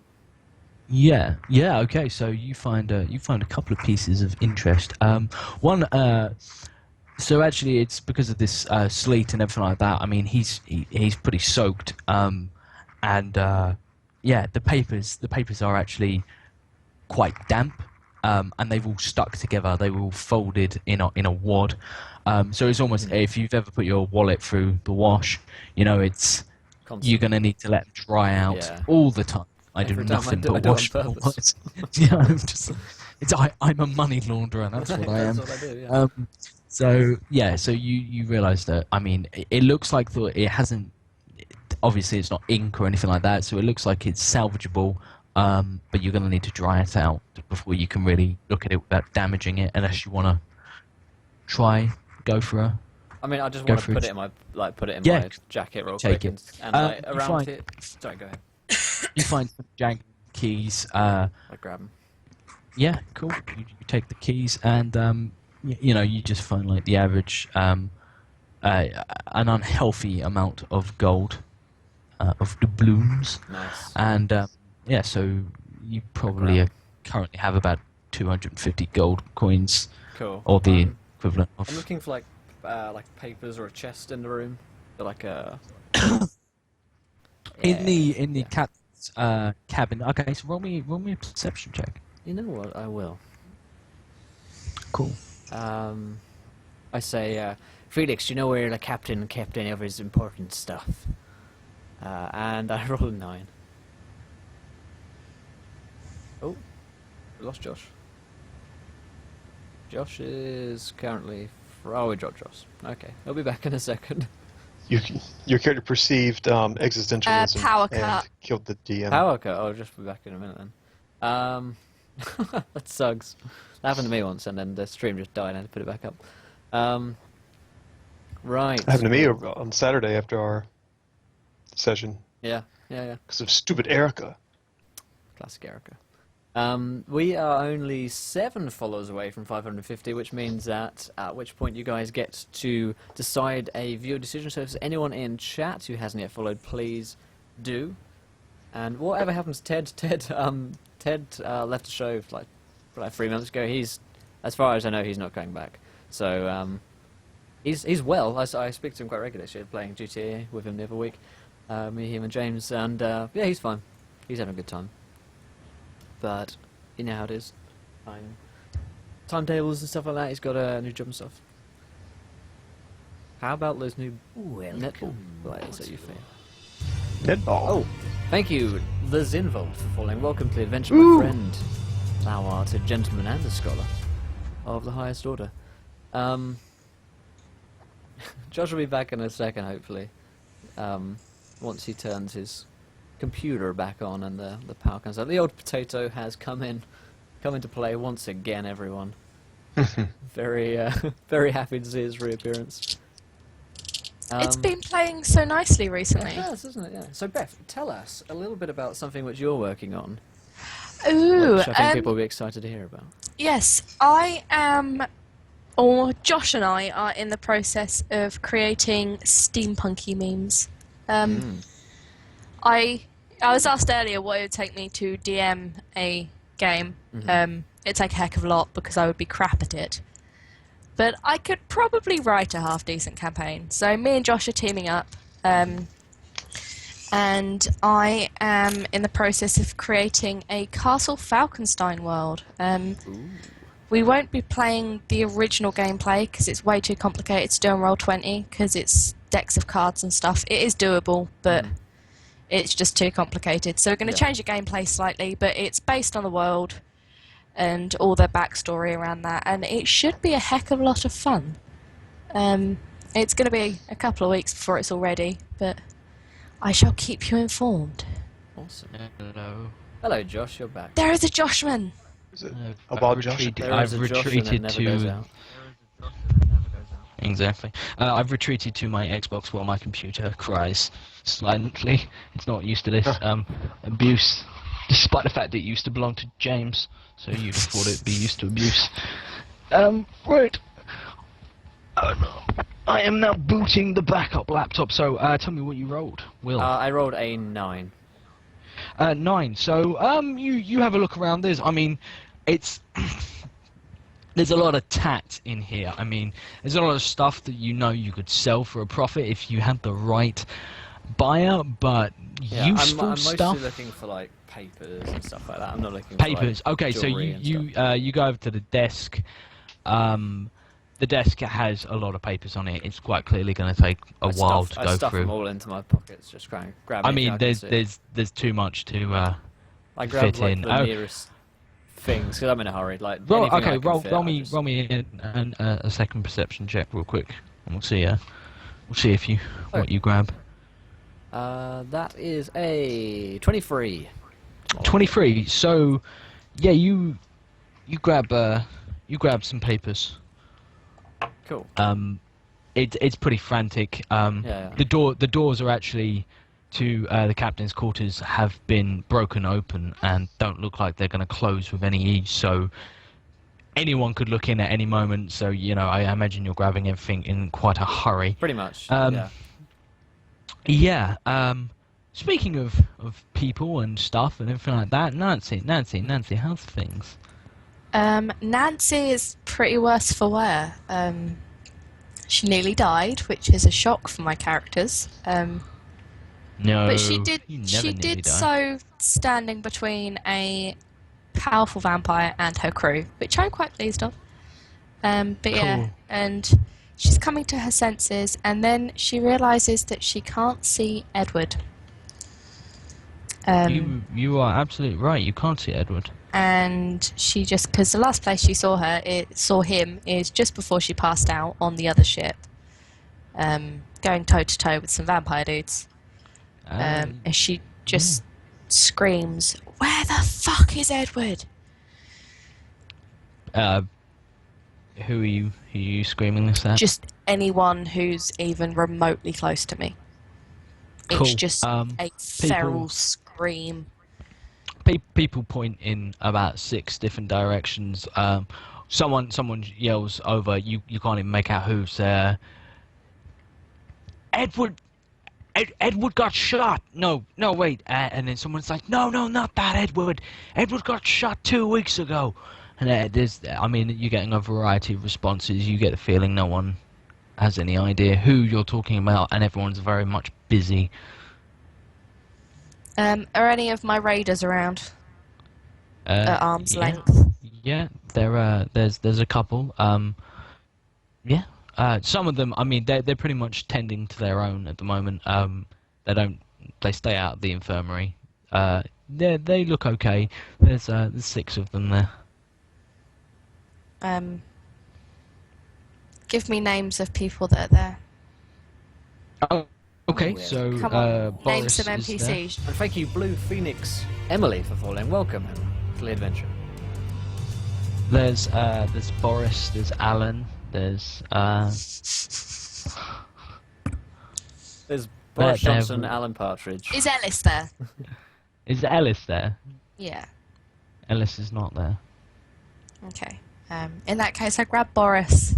Yeah. Okay. So you find a couple of pieces of interest. One. So actually, it's because of this sleet and everything like that. I mean, he's pretty soaked. The papers are actually quite damp, and they've all stuck together. They were all folded in a wad. So it's almost, if you've ever put your wallet through the wash, it's Constant. you're gonna need to let them dry out Yeah. all the time. I do Every time I nothing do- I but do it on wash my purpose. wallets. I'm a money launderer. That's what I am. That's what I do. Yeah. So you realise that, I mean, it looks like it hasn't, obviously it's not ink or anything like that, so it looks like it's salvageable, but you're going to need to dry it out before you can really look at it without damaging it, unless you want to go for a... I mean, I just Go want to for put it. it in my Yeah. my jacket real Take quick it. and like, you around find- it. Sorry, go ahead. You find some jank keys. I grab them. Yeah, cool. You take the keys, and you just find like the average, an unhealthy amount of gold, of doubloons, Nice. and so you probably Grab. currently have about 250 gold coins, Cool. or the equivalent I'm of. looking for like papers or a chest in the room. But like a. In the Yeah. cat's cabin. Okay, so roll me a perception check. You know what? I will. Cool. I say, Felix, do you know where the captain kept any of his important stuff? And I roll a 9. Oh, we lost Josh. Josh is currently... Oh, we dropped Josh. Okay, he'll be back in a second. Your character perceived existentialism Power and cut. killed the DM. Power cut. I'll just be back in a minute then. That sucks. That happened to me once, and then the stream just died, and I had to put it back up. Right. It happened to me on Saturday after our session Yeah. because of stupid Erica. Classic Erica. We are only 7 followers away from 550, which means that at which point you guys get to decide a viewer decision. So if there's anyone in chat who hasn't yet followed, please do. And whatever happens to Ted left the show for like 3 months ago. As far as I know, he's not going back. So he's well. I speak to him quite regularly. Actually, playing GTA with him the other week. Me, him, and James, and yeah, he's fine. He's having a good time. But you know how it is. Timetables and stuff like that. He's got a new job and stuff. How about those new netball players that you feel? Deadball. Oh, thank you, the Zinvold, for following. Welcome to the adventure, my friend. Thou art a gentleman and a scholar of the highest order. Josh will be back in a second, hopefully. Once he turns his computer back on and the power comes out. The old potato has come into play once again, everyone. Very very happy to see his reappearance. It's been playing so nicely recently. It has, isn't it? Yeah. So Beth, tell us a little bit about something which you're working on. Ooh, Which I think people will be excited to hear about. Yes, Josh and I are in the process of creating steampunky memes. I was asked earlier what it would take me to DM a game. It'd take a heck of a lot because I would be crap at it. But I could probably write a half-decent campaign. So me and Josh are teaming up. And I am in the process of creating a Castle Falkenstein world. We won't be playing the original gameplay because it's way too complicated to do on Roll20 because it's decks of cards and stuff. It is doable, but it's just too complicated. So we're going to change the gameplay slightly, but it's based on the world and all the backstory around that, and it should be a heck of a lot of fun. It's going to be a couple of weeks before it's all ready, but I shall keep you informed. Awesome. Hello, Josh, you're back. There is a Joshman! Is it about Josh? I've retreated to... Exactly. I've retreated to my Xbox while my computer cries silently. It's not used to this abuse, despite the fact that it used to belong to James, so you'd have thought it'd be used to abuse. Right. Oh no. I am now booting the backup laptop, so tell me what you rolled, Will. I rolled a 9. 9. So, you have a look around this. I mean, it's... There's a lot of tact in here. I mean, there's a lot of stuff that you could sell for a profit if you had the right buyer, but useful I'm stuff... mostly looking for, like, papers and stuff like that. I'm not looking papers. for, like, okay, so you go over to the desk. The desk has a lot of papers on it. It's quite clearly going to take a while to go I stuff through. them all into my pockets, just grab. I mean, there's too much to I grab fit like in. the nearest things because I'm in a hurry. Like roll roll me a second perception check real quick, and we'll see if you what you grab. That is a 23. 23. So, yeah, you grab some papers. Cool. It's pretty frantic. The doors are actually to the captain's quarters have been broken open and don't look like they're going to close with any ease. So anyone could look in at any moment. So I imagine you're grabbing everything in quite a hurry. Pretty much. Yeah. Speaking of people and stuff and everything like that, Nancy, how's things? Nancy is pretty worse for wear. She nearly died, which is a shock for my characters. No, but she did die. so standing between a powerful vampire and her crew, which I'm quite pleased of. But cool. yeah, and she's coming to her senses, and then she realises that she can't see Edward. You are absolutely right. You can't see Edward. And she because the last place she saw him is just before she passed out on the other ship, going toe to toe with some vampire dudes. And she just screams, "Where the fuck is Edward?" Who are you screaming this at? Just anyone who's even remotely close to me. Cool. It's just a feral scream. people point in about 6 different directions. Someone yells over. You can't even make out who's there. Edward got shot. No, wait. And then someone's like, no, not that Edward. Edward got shot 2 weeks ago. And you're getting a variety of responses. You get the feeling no one has any idea who you're talking about, and everyone's very much busy. Are any of my raiders around? At arm's length. Yeah, there's a couple. Some of them, they're pretty much tending to their own at the moment. They stay out of the infirmary. They look okay. There's 6 of them there. Give me names of people that are there. Oh, okay. Yeah. So Come on, name Boris some is there. NPCs. And thank you, Blue Phoenix Emily, for following. Welcome to the adventure. There's Boris. There's Alan. There's Boris Johnson, Alan Partridge. Is Ellis there? Is Ellis there? Yeah. Ellis is not there. Okay. In that case, I grab Boris.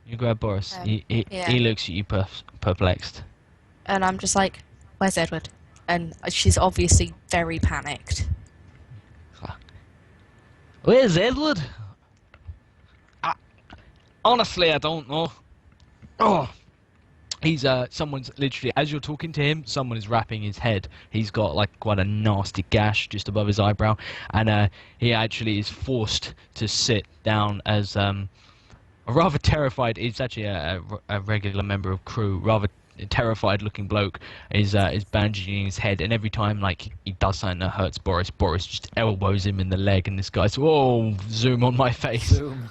You grab Boris. Yeah. He looks at you perplexed. And I'm just like, where's Edward? And she's obviously very panicked. Where's Edward? Honestly, I don't know. Oh, he's someone's literally, as you're talking to him, someone is wrapping his head. He's got like quite a nasty gash just above his eyebrow, and he actually is forced to sit down as a rather terrified. He's actually a regular member of crew, rather terrified looking bloke is bandaging his head, and every time like he does something that hurts Boris just elbows him in the leg, and this guy's zoom on my face. Zoom.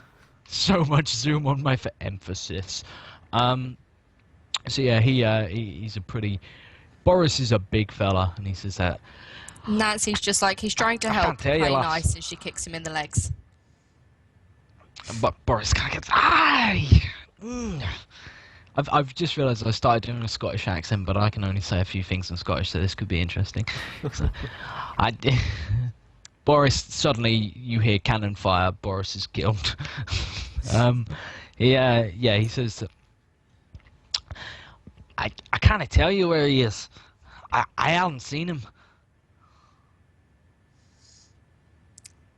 So much zoom on my emphasis. So yeah, he's a pretty. Boris is a big fella, and he says that. Nancy's just like, he's trying to help, tell you, play lass. nice, and she kicks him in the legs. But Boris kind of gets. I've just realised I started doing a Scottish accent, but I can only say a few things in Scottish, so this could be interesting. So, Boris, suddenly you hear cannon fire. Boris is killed. He says, I can't tell you where he is. I haven't seen him.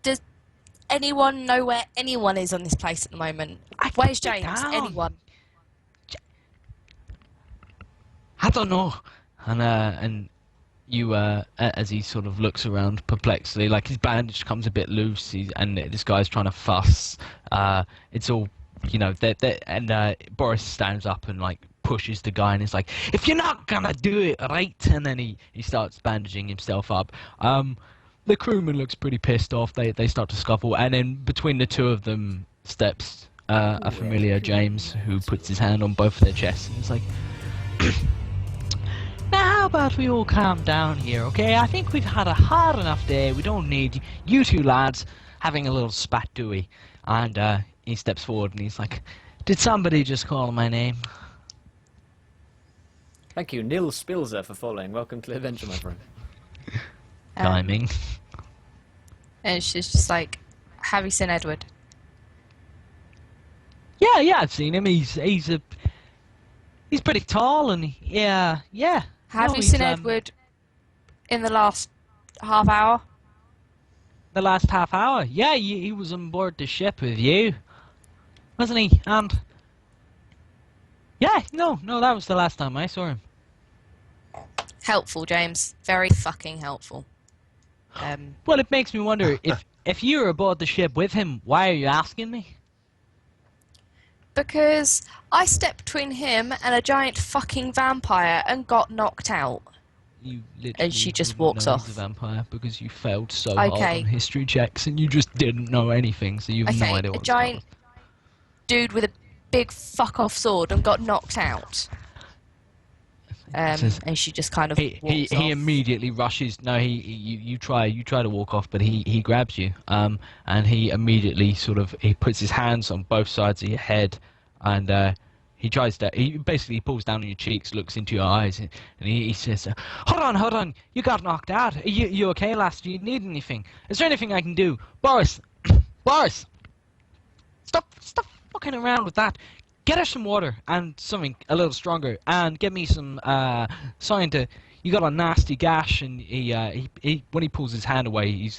Does anyone know where anyone is on this place at the moment? Where's James? down. Anyone? I don't know. And you, as he sort of looks around perplexedly, like his bandage comes a bit loose, and this guy's trying to fuss. It's all, and Boris stands up and like pushes the guy, and is like, "If you're not gonna do it right," and then he starts bandaging himself up. The crewman looks pretty pissed off. They start to scuffle, and then between the two of them steps a familiar James, who puts his hand on both of their chests, and is like. Now, how about we all calm down here, okay? I think we've had a hard enough day. We don't need you two lads having a little spat, do we? And he steps forward and he's like, "Did somebody just call my name?" Thank you, Neil Spilzer, for following. Welcome to the adventure, my friend. Timing. And she's just like, have you seen Edward? Yeah, I've seen him. He's pretty tall, and yeah. Have No, you he's, seen Edward in the last half hour? The last half hour? Yeah, he was on board the ship with you, wasn't he? And yeah, no, that was the last time I saw him. Helpful, James. Very fucking helpful. Well, it makes me wonder if you were aboard the ship with him, why are you asking me? Because I stepped between him and a giant fucking vampire and got knocked out. You literally And she just wouldn't walks know off. he's a vampire because you failed so hard Okay. on history checks, and you just didn't know anything, so you have no Okay, idea a what's giant dude with a big fuck off sword and got knocked out. Says- And she just kind of He walks off. immediately rushes. No, you try to walk off, but he grabs you. And he immediately he puts his hands on both sides of your head, and he tries to. He basically pulls down on your cheeks, looks into your eyes, and he says, hold on. You got knocked out. You okay, lass? Do you need anything? Is there anything I can do? Boris! Boris! Stop fucking around with that. Get her some water and something a little stronger, and get me some sign to. You got a nasty gash, and he when he pulls his hand away,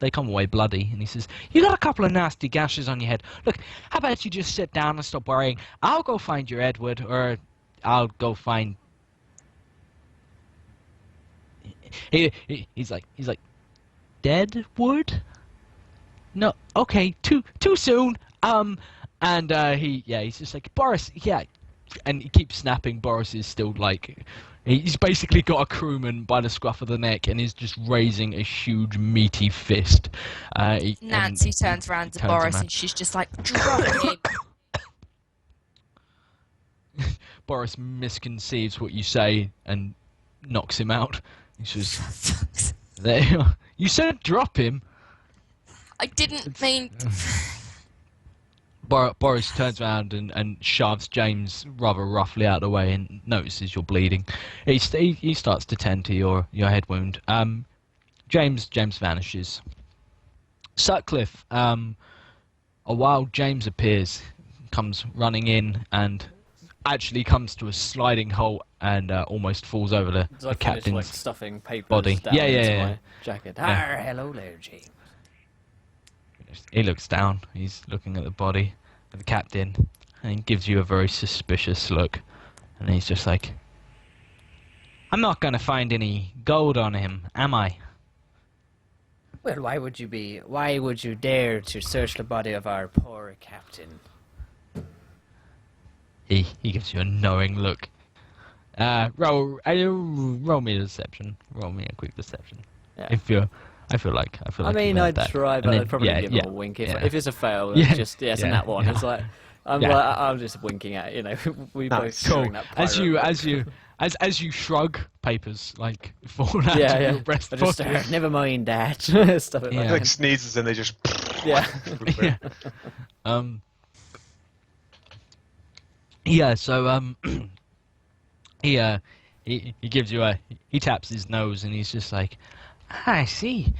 they come away bloody, and he says, "You got a couple of nasty gashes on your head. Look, how about you just sit down and stop worrying? I'll go find your Edward, or I'll go find." He's like, Deadwood? No, okay, too soon. And he's just like, Boris, yeah, and he keeps snapping. Boris is still like. He's basically got a crewman by the scruff of the neck and is just raising a huge meaty fist. Nancy turns around to Boris and she's just like, drop him. Boris misconceives what you say and knocks him out. He says, "There you are. You said drop him." I didn't mean... Boris turns around and shoves James rather roughly out of the way and notices you're bleeding. He starts to tend to your head wound. James vanishes. Sutcliffe, a wild James appears, comes running in and actually comes to a sliding halt and almost falls over the captain's like stuffing papers body. down into my jacket. Yeah. Hello there, James. He looks down. He's looking at the body of the captain, and he gives you a very suspicious look. And he's just like, "I'm not going to find any gold on him, am I?" Well, why would you dare to search the body of our poor captain? He gives you a knowing look. Roll me a deception. Roll me a quick deception. Yeah. If you're, I feel like. I mean, I'd that. try, but And then- I'd probably give him a wink. If it's a fail, it's just it's a nat one. It's like I'm just winking at it, we both Cool. during that pirate As you shrug, papers like fall out of your breast I just pocket. never mind that. Stuff it Yeah. He like like sneezes and they just. yeah. Yeah. So he gives you he taps his nose and he's just like, "I see,"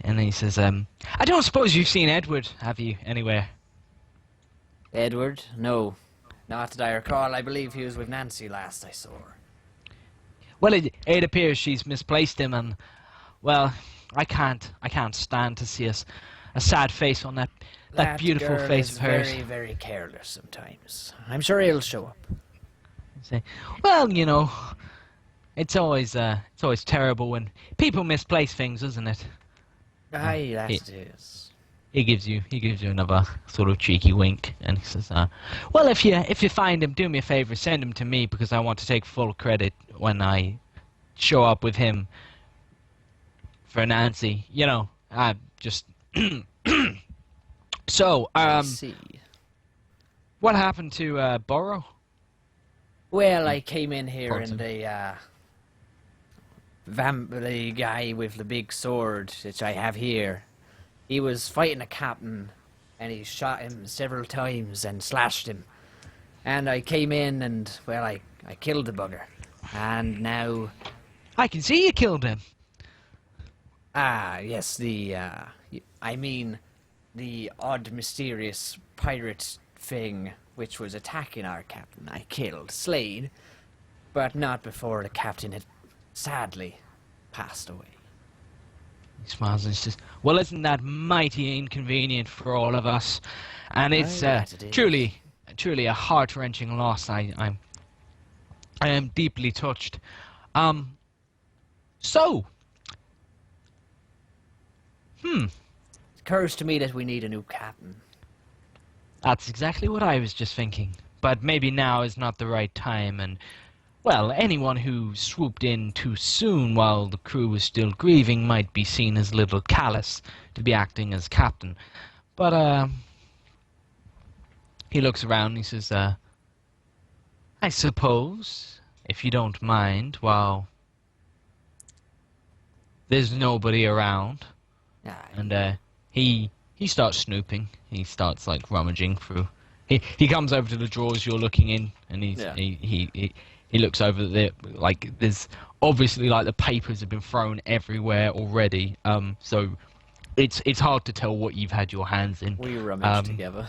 and then he says, "I don't suppose you've seen Edward, have you, anywhere?" Edward? No, not that I recall. I believe he was with Nancy last I saw her. Well, it appears she's misplaced him, and well, I can't stand to see a sad face on that beautiful girl face is of hers. very, very careless sometimes. I'm sure he'll show up. Say, well, it's always terrible when people misplace things, isn't it? Aye, that it is. He gives you another sort of cheeky wink, and he says, "Well, if you find him, do me a favor, send him to me because I want to take full credit when I show up with him for Nancy. I just." So, I see. what happened to Burrow? Well, I came in here Pardon. and the guy with the big sword, which I have here, he was fighting a captain, and he shot him several times and slashed him. And I came in and, well, I killed the bugger. And now... I can see you killed him. Yes, the odd, mysterious pirate thing which was attacking our captain, I killed, slayed, but not before the captain had sadly passed away. He smiles and says, "Well, isn't that mighty inconvenient for all of us? And it's that it is. truly a heart-wrenching loss. I am deeply touched. So, It occurs to me that we need a new captain. that's exactly what I was just thinking. But maybe now is not the right time, and, well, anyone who swooped in too soon while the crew was still grieving might be seen as a little callous to be acting as captain. But, he looks around and he says, I suppose, if you don't mind, while there's nobody around. Aye. And he starts snooping. He starts like rummaging through he comes over to the drawers you're looking in, and he looks over there. Like there's obviously like the papers have been thrown everywhere already. So it's hard to tell what you've had your hands in. We rummage together.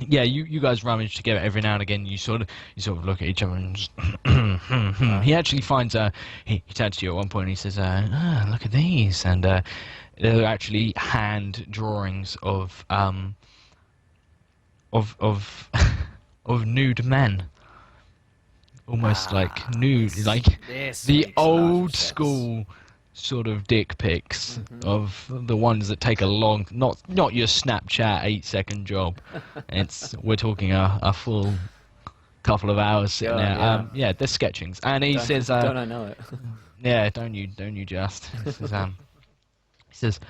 Yeah, you guys rummage together every now and again. You sort of look at each other and just he actually finds he turns to you at one point and he says, look at these, and they're actually hand drawings of nude men, almost like nude, like the old school sort of dick pics of the ones that take a long, not your Snapchat 8-second job. We're talking a full couple of hours sitting there. Yeah, they're sketchings, and he says, "Don't I know it?" Yeah, don't you just? He says,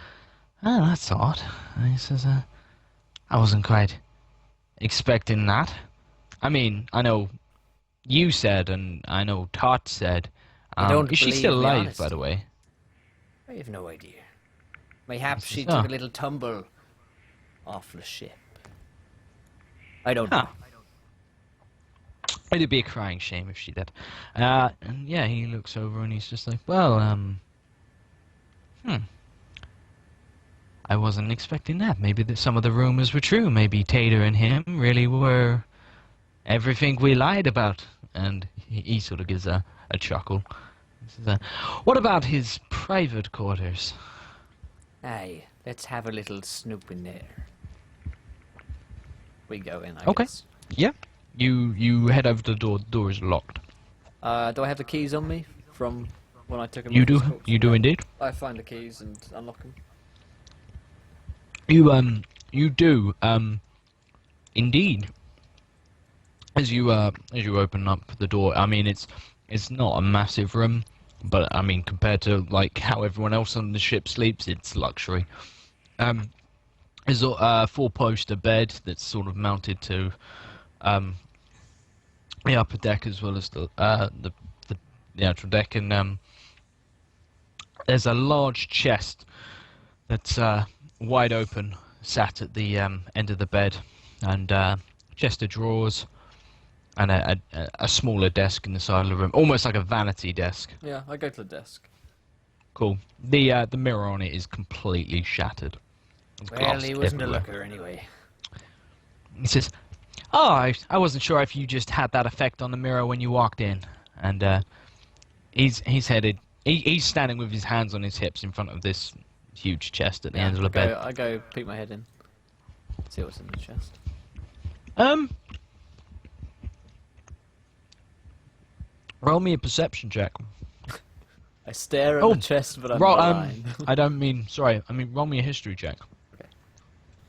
oh, that's odd. And he says, I wasn't quite expecting that. I mean, I know you said, and I know Tot said. Is she still alive, by the way? I have no idea. Mayhaps she took a little tumble off the ship. I don't know. It'd be a crying shame if she did. And yeah, he looks over and he's just like, well, I wasn't expecting that. Maybe some of the rumors were true. Maybe Tater and him really were everything we lied about. And he sort of gives a chuckle. He says, what about his private quarters? Aye, let's have a little snoop in there. We go in, I guess. Yeah. You head over to the door. The door is locked. Do I have the keys on me from when I took them? You do. You do indeed. I find the keys and unlock them. You do. Indeed. As you open up the door, I mean it's not a massive room, but I mean compared to like how everyone else on the ship sleeps, it's luxury. There's a 4-poster bed that's sort of mounted to the upper deck as well as the actual deck, and there's a large chest that's wide open, sat at the end of the bed, and chest of drawers, and a smaller desk in the side of the room, almost like a vanity desk. Yeah, I go to the desk. Cool. The mirror on it is completely shattered. Well, he wasn't a looker anyway. He says, oh, I wasn't sure if you just had that effect on the mirror when you walked in. And he's standing with his hands on his hips in front of this huge chest at the end of the bed. I go peek my head in. See what's in the chest. Roll me a perception check. I stare at the chest, but I'm blind. I don't mean, sorry, I mean roll me a history check. Okay.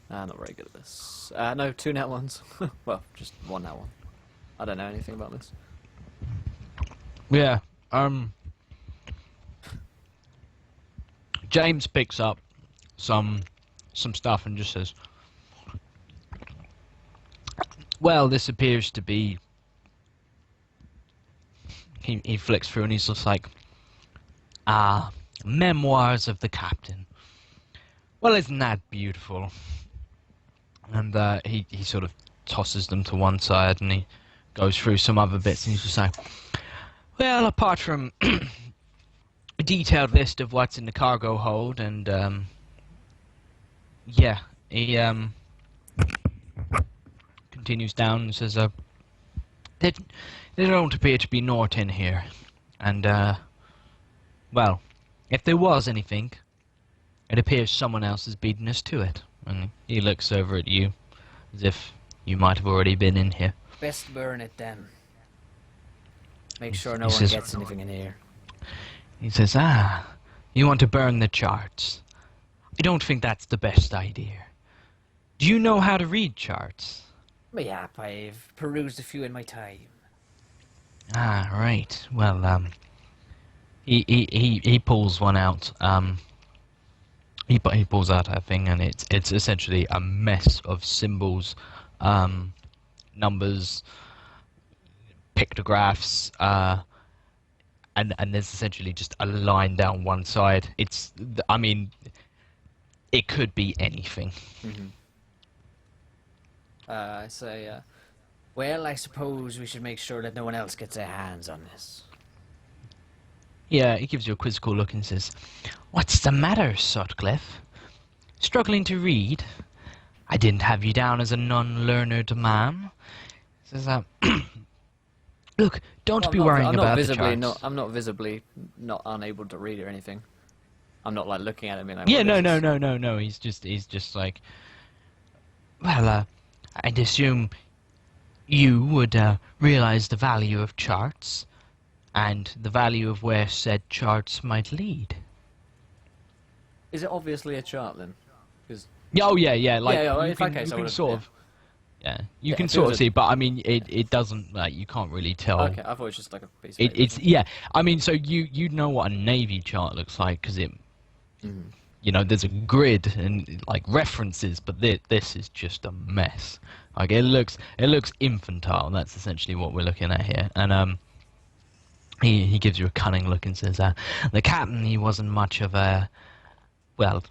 Not very good at this. No, 2 nat ones. Well, just 1 nat one. I don't know anything about this. Yeah, James picks up some stuff and just says, well, this appears to be... He flicks through and he's just like, memoirs of the captain. Well, isn't that beautiful? And he sort of tosses them to one side and he goes through some other bits and he's just like, well, apart from a detailed list of what's in the cargo hold, and yeah, he continues down and says, there don't appear to be naught in here, and well, if there was anything, it appears someone else is beating us to it. And he looks over at you as if you might have already been in here. Best burn it then. Make sure no one gets anything in here. He says, you want to burn the charts. I don't think that's the best idea. Do you know how to read charts? Yep, I've perused a few in my time. Right. Well, he pulls one out. He pulls out a thing, and it's essentially a mess of symbols, numbers, pictographs, and there's essentially just a line down one side. I mean, it could be anything. Mm-hmm. I say, well, I suppose we should make sure that no one else gets their hands on this. Yeah, he gives you a quizzical look and says, "What's the matter, Sutcliffe? Struggling to read? I didn't have you down as a non-learned man." Says, "Look, don't be worrying about the charts." I'm not visibly not unable to read or anything. I'm not like looking at him and like, Yeah, what is this? no. He's just like, well, I'd assume you would realize the value of charts and the value of where said charts might lead. Is it obviously a chart then? Because Oh yeah. Like well, you in that can, case, you I can would've- sort of, you Yeah, can if it sort was of a- see, but I mean, it doesn't like you can't really tell. okay, I thought it was just like a piece. Of It's I mean, so you know what a navy chart looks like because it, you know, there's a grid and like references, but this is just a mess. Like it looks infantile. That's essentially what we're looking at here. And he gives you a cunning look and says, "The captain, he wasn't much of a, well,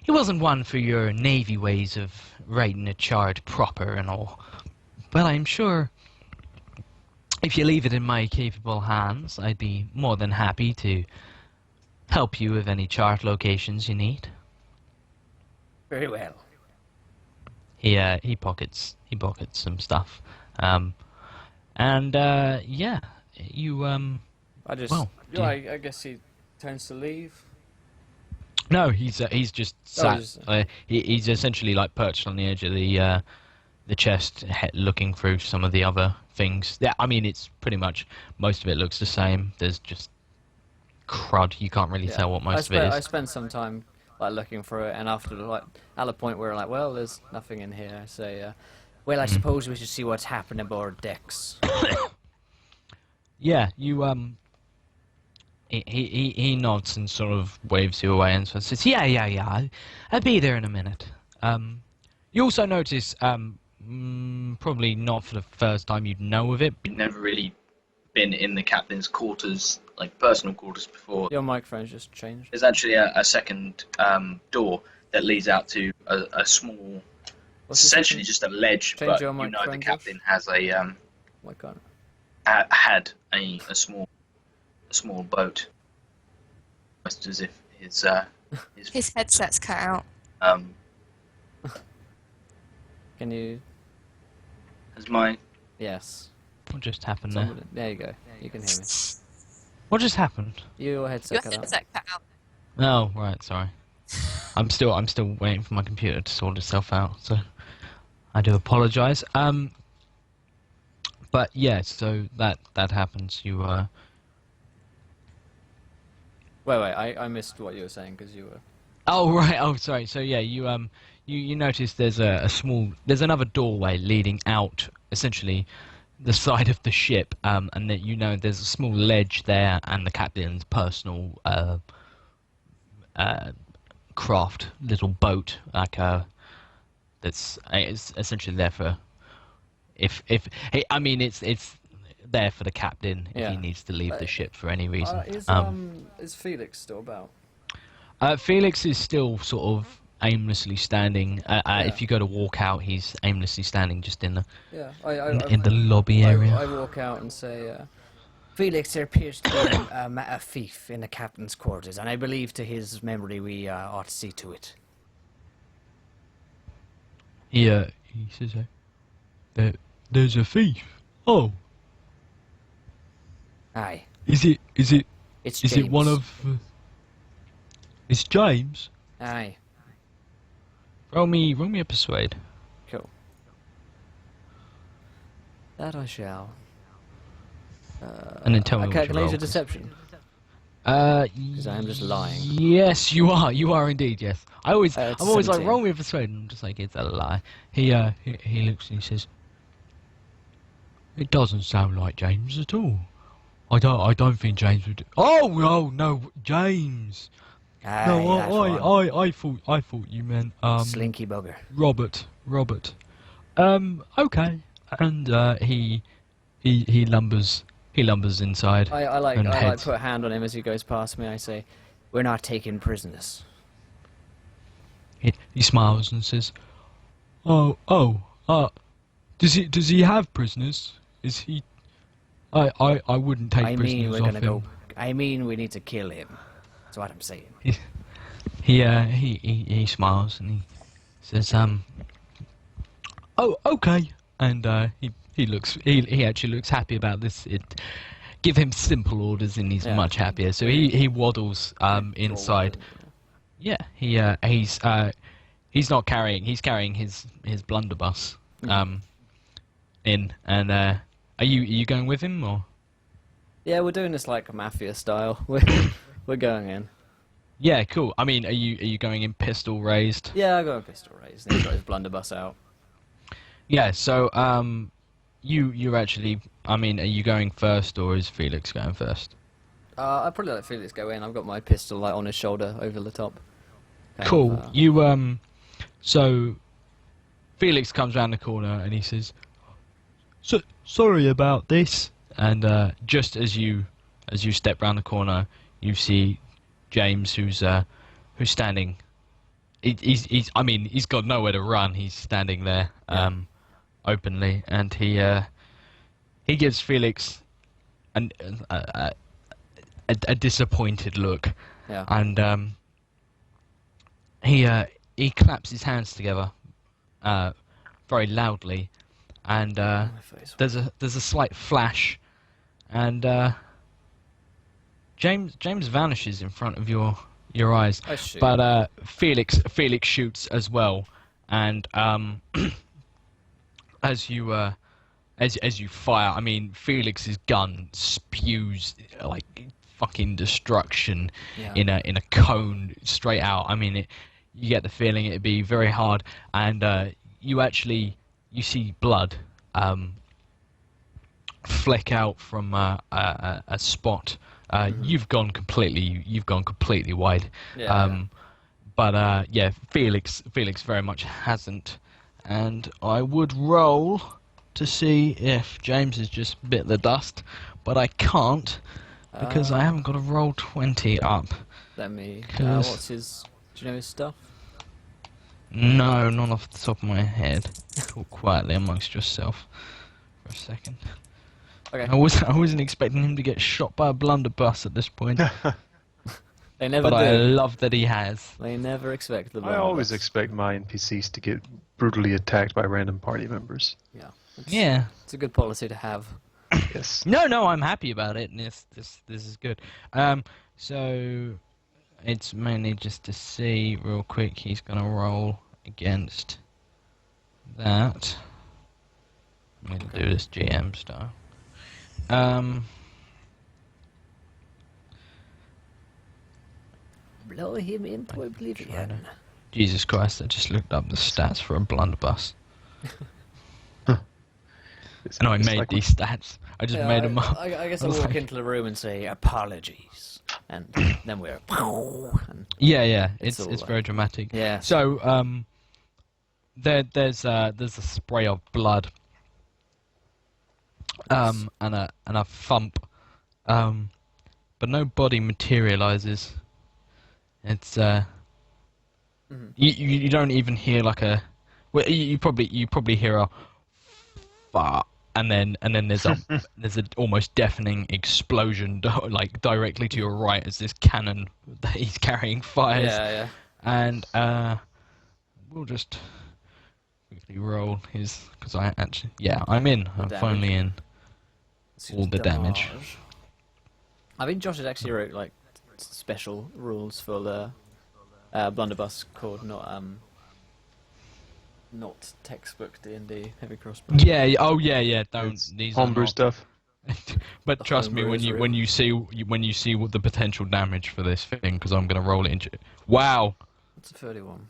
he wasn't one for your navy ways of writing a chart proper and all. But I'm sure if you leave it in my capable hands, I'd be more than happy to help you with any chart locations you need." Very well. He pockets some stuff, and yeah, you I just. well, yeah, I guess he turns to leave. no, he's just sat. he's- He's essentially like perched on the edge of the chest, looking through some of the other things. Yeah, I mean it's pretty much most of it looks the same. There's just crud. You can't really Yeah. tell what most of it I is. spent some time like looking for it, and after like at a point where like, well, there's nothing in here. I say, well, I suppose we should see what's happening aboard decks. Yeah, you he nods and sort of waves you away and sort of says, yeah, I'll be there in a minute. You also notice, probably not for the first time you'd know of it, but never really been in the captain's quarters, like personal quarters before. Your microphone's just changed. There's actually a second door that leads out to a small, What's this essentially again? just a ledge, Change but your you know the microphone, captain has a Why can't? had a small boat, almost as if His headset's cut out. Can you? as my Yes. what just happened there? Somebody, there you go. You can hear me. What just happened? Your headset Your cut out. headset cut out. Oh right, sorry. I'm still waiting for my computer to sort itself out, so I do apologise. But yeah, so that happens. You Wait, I missed what you were saying because you were. Oh right. Oh sorry. So yeah, you notice there's there's another doorway leading out, essentially, the side of the ship, and that you know there's a small ledge there, and the captain's personal craft, little boat, like that's it's essentially there for if I mean it's there for the captain if Yeah. he needs to leave the ship for any reason. Is Felix still about? Felix is still sort of aimlessly standing. If you go to walk out, he's aimlessly standing just in the Yeah. in the lobby area. I walk out and say, Felix, there appears to be a thief in the captain's quarters, and I believe to his memory we ought to see to it. He says, "There's a thief. Oh, Aye. is it It's is it one James. of? It's James. Aye. Roll me a persuade." Cool. That I shall. And then tell me I what you calculate roll, a deception. 'cause I am just lying. Yes, you are. You are indeed. Yes. I'm always like 17. roll me a persuade, and I'm just like it's a lie. He looks and he says, "It doesn't sound like James at all. I don't think James would." Oh no, James. Aye, No, that one. I thought you meant Slinky bugger. Robert. Okay. And he lumbers inside. I like and heads. put a hand on him as he goes past me. I say, "We're not taking prisoners." He smiles and says, "Oh, Does he have prisoners? Is he? I wouldn't take I mean, prisoners we're off gonna him. go. I mean, we need to kill him. That's what I'm saying. He smiles and he says, oh, okay. And he actually looks happy about this. Give him simple orders and he's Yeah. much happier. So he waddles inside. Yeah, he's not carrying. He's carrying his blunderbuss in. And are you going with him or? Yeah, we're doing this like mafia style. We're going in. Yeah, cool. I mean, are you going in pistol raised? Yeah, I got a pistol raised. And he's got his blunderbuss out. Yeah. So you're actually. I mean, are you going first or is Felix going first? I'd probably let Felix go in. I've got my pistol like on his shoulder over the top. Kind Cool. of, You So Felix comes round the corner and he says, sorry about this." And just as you step round the corner, you see James, who's standing. He's got nowhere to run. He's standing there openly, and he gives Felix a disappointed look, Yeah. and he claps his hands together very loudly, and My face. there's a slight flash, and James vanishes in front of your eyes. I shoot. But Felix shoots as well, and as you fire, I mean, Felix's gun spews like fucking destruction Yeah. in a cone straight out. I mean, you get the feeling it'd be very hard, and you see blood fleck out from a spot. You've gone completely wide. Yeah, But yeah, Felix very much hasn't, and I would roll to see if James has just bit the dust, but I can't because I haven't got a roll 20 up. Let me. 'Cause- What's his? Do you know his stuff? No, not off the top of my head. Talk quietly amongst yourself for a second. Okay. I wasn't expecting him to get shot by a blunderbuss at this point, They never but I do. love that he has. They never expect the. I always blunderbuss. expect my NPCs to get brutally attacked by random party members. Yeah. Yeah. It's a good policy to have. Yes. No, I'm happy about it, and this is good. So it's mainly just to see real quick. He's gonna roll against that. I'm gonna do this GM style. Blow him into oblivion. Jesus Christ! I just looked up the stats for a blunderbuss. It's- No, I it's made like these stats. I just made them up. I guess I I was walk like- into the room and say apologies, and then we're. And Yeah, It's it's all very dramatic. yeah. So there's a spray of blood, and a thump, but no body materializes. It's you don't even hear like a, well, you probably hear a fart, and then there's a almost deafening explosion like directly to your right as this cannon that he's carrying fires. Yeah. And we'll just quickly roll his, because I'm in. I'm damage. finally in. All the damage. I think Josh has actually wrote like special rules for the blunderbuss called not textbook D&D heavy crossbow. Yeah. Oh yeah. Don't It's these are homebrew not- stuff. But The trust me, homebrew when is you real. when you see what the potential damage for this thing, because I'm gonna roll it into. Wow. That's a 31.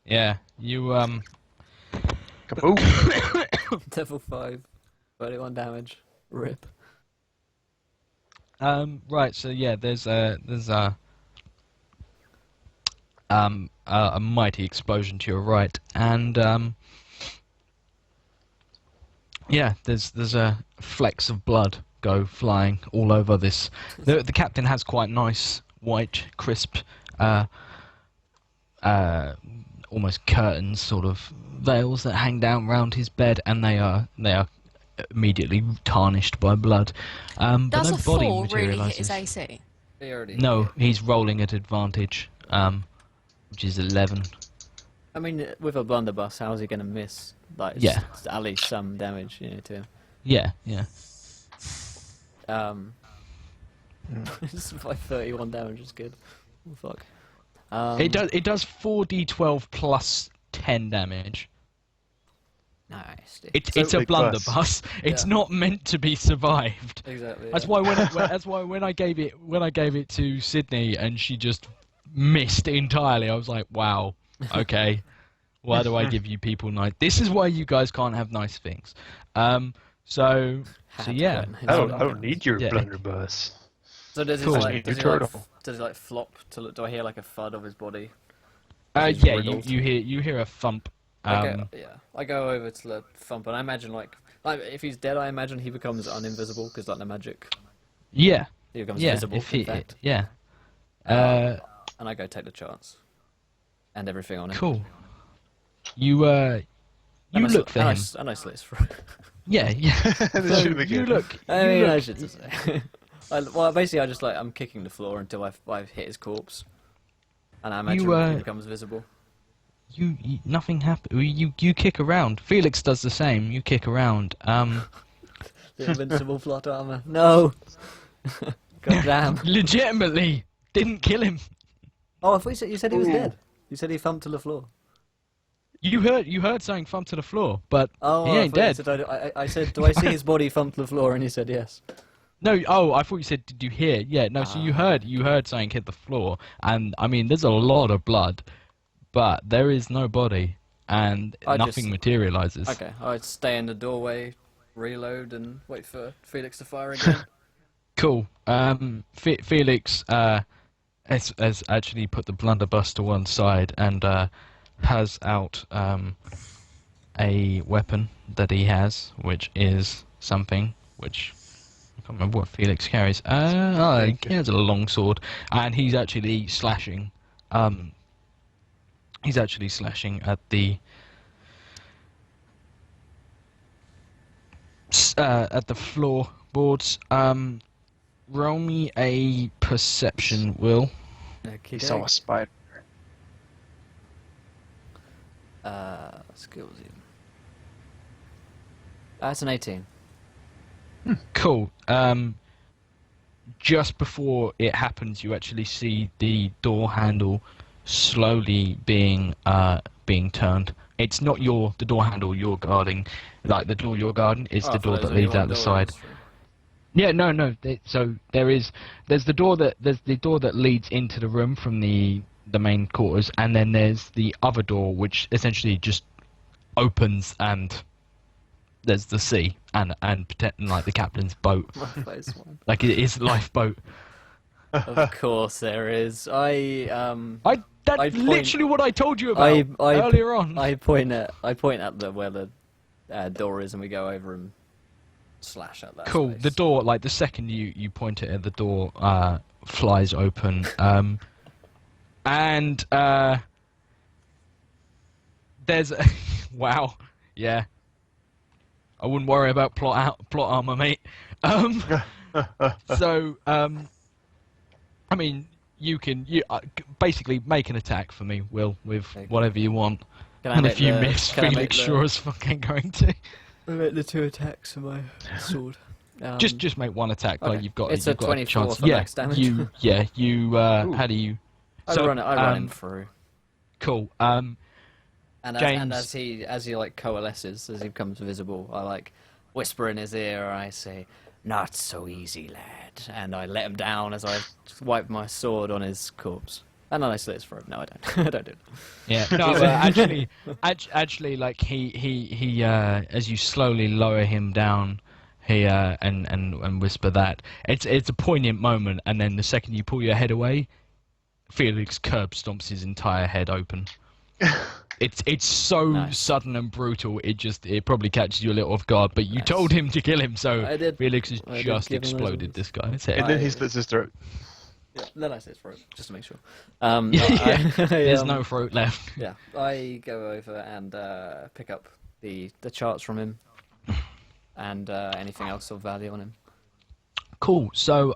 Yeah. You Kaboom! Level 5. 31 damage. Rip. Right. So yeah, there's a mighty explosion to your right, and yeah, there's a flecks of blood go flying all over this. The captain has quite nice white, crisp almost curtains, sort of veils that hang down round his bed, and they are immediately tarnished by blood. But Does no a body 4 really hit his materializes. AC? He already No, hit. he's rolling at advantage, which is 11. I mean, with a blunderbuss, how is he going to miss? Like, Yeah. at least some damage, to him. Yeah. Just by 31 damage is good. Oh, fuck. It does 4d12 plus 10 damage. Nice. It's a Big plus. blunderbuss. It's Yeah. not meant to be survived. Exactly. That's yeah. why when I gave it to Sydney and she just missed entirely, I was like, wow, okay. Why do I give you people nice? This is why you guys can't have nice things. So yeah. I don't need your Yeah. blunderbuss. So does Cool. he like, Your does he like, turtle. does he like flop to look? Do I hear like a thud of his body? Yeah, He's you riddled. hear a thump. I go over to the thump, and I imagine like if he's dead, I imagine he becomes uninvisible because like the magic, Yeah. he becomes Yeah. visible. If in he, fact. yeah. And I go take the chance, and everything on him. Cool. You And I look for him. And I slits through. Yeah. This So should be you good. look. I you mean, look- I should just say. Well, basically, I'm kicking the floor until I've hit his corpse, and I imagine he becomes visible. You nothing happens. You kick around. Felix does the same. You kick around. The invincible plot armor. No. God damn. Legitimately didn't kill him. Oh, I thought you said he was dead. You said he thumped to the floor. You heard something thump to the floor, but Oh, he I ain't thought you dead. said, I said, do I see his body thump to the floor? And he said yes. No, I thought you said, did you hear? Yeah, no, so you heard something hit the floor, and I mean, there's a lot of blood, but there is no body, and nothing materializes. Okay, I'd stay in the doorway, reload, and wait for Felix to fire again. Cool. Felix has actually put the blunderbuss to one side and has out a weapon that he has, which is something which I can't remember what Felix carries. He has a long sword, and he's actually slashing. He's actually slashing at the floorboards. Roll me a perception, Will. Okay, He saw a spider. skills even. That's an 18. Cool. Just before it happens, you actually see the door handle slowly being turned. It's not the door handle you're guarding, like the door you're guarding. It's the door that leads out the side. Yeah, no. So there's the door that leads into the room from the main quarters, and then there's the other door which essentially just opens, and there's the sea and like the captain's boat, like it is lifeboat. Of course there is. That's literally what I told you about earlier on. I point at where the door is, and we go over and slash at that. Cool. Space. The door, like the second you point it at the door, flies open, and there's wow, yeah. I wouldn't worry about plot armor, mate. So I mean, you basically make an attack for me, Will, with whatever you want. And if you miss, Felix sure as fuck ain't going to. I make the 2 attacks for my sword. Just make one attack. Okay. Like you've got. It's you've a got 24 chance. for max damage. You. How do you? I run him through. Cool. And James. as he like coalesces, as he becomes visible, I like whisper in his ear, and I say, "Not so easy, lad." And I let him down as I wipe my sword on his corpse. And then I slit his throat. No, I don't. I don't do that. Yeah. No, actually, like he as you slowly lower him down, he and whisper that it's a poignant moment, and then the second you pull your head away, Felix curb stomps his entire head open. It's so Nice. sudden and brutal. It probably catches you a little off guard, but you Nice. told him to kill him, so I did. Felix has I did just give him those exploded orders. this guy's head. And then he slits his throat. Yeah, then I say it's throat, just to make sure. There's no throat left. Yeah, I go over and pick up the charts from him and anything else of value on him. Cool. So,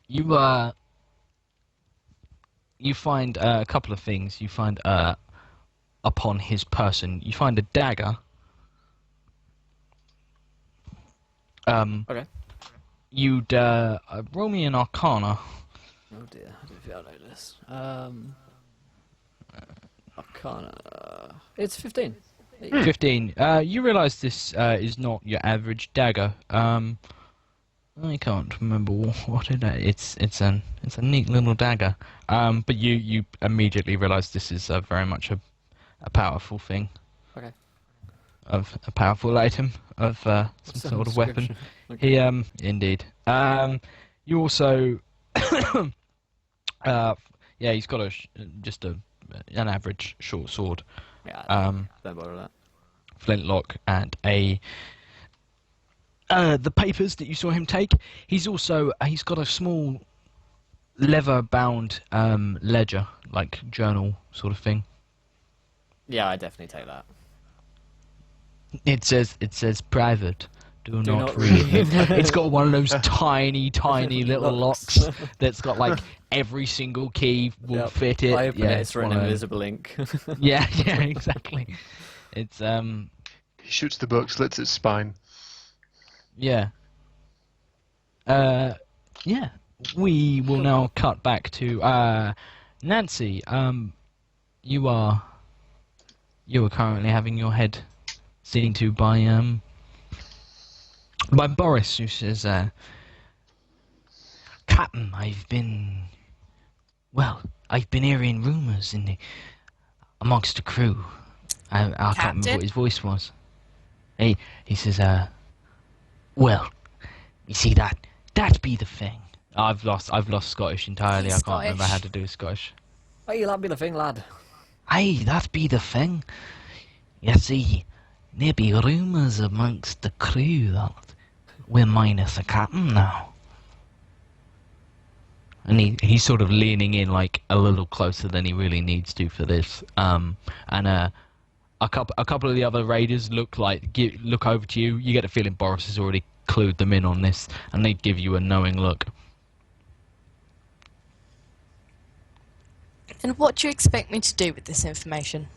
you find a couple of things. You find upon his person, you find a dagger. Okay. You'd roll me an Arcana. Oh dear, I don't feel I know this. Arcana. It's 15. 15. You realise this is not your average dagger. I can't remember what it is. It's a neat little dagger. But you immediately realise this is very much a powerful thing. Okay. Of a powerful item of some sort of weapon. Okay. He indeed. You also he's got just an average short sword. Yeah, don't bother with that. Flintlock and the papers that you saw him take. He's got a small leather bound ledger, like journal sort of thing. Yeah, I definitely take that. It says private. Do not read. It's got one of those tiny little locks that's got like every single key will fit it. I open it, it's written invisible ink. yeah, exactly. It's He shoots the book, slits its spine. Yeah. We will now cut back to Nancy. You are currently having your head seen to by Boris, who says, Captain, I've been hearing rumours amongst the crew. I can't remember what his voice was. He says, well, you see that be the thing. I've lost Scottish entirely. He's I can't remember how to do Scottish. Hey, that be the thing, lad. Aye, that be the thing. You see, there be rumours amongst the crew that we're minus a captain now. And he's sort of leaning in like a little closer than he really needs to for this. And a couple of the other raiders look over to you. You get a feeling Boris has already clued them in on this, and they give you a knowing look. And what do you expect me to do with this information?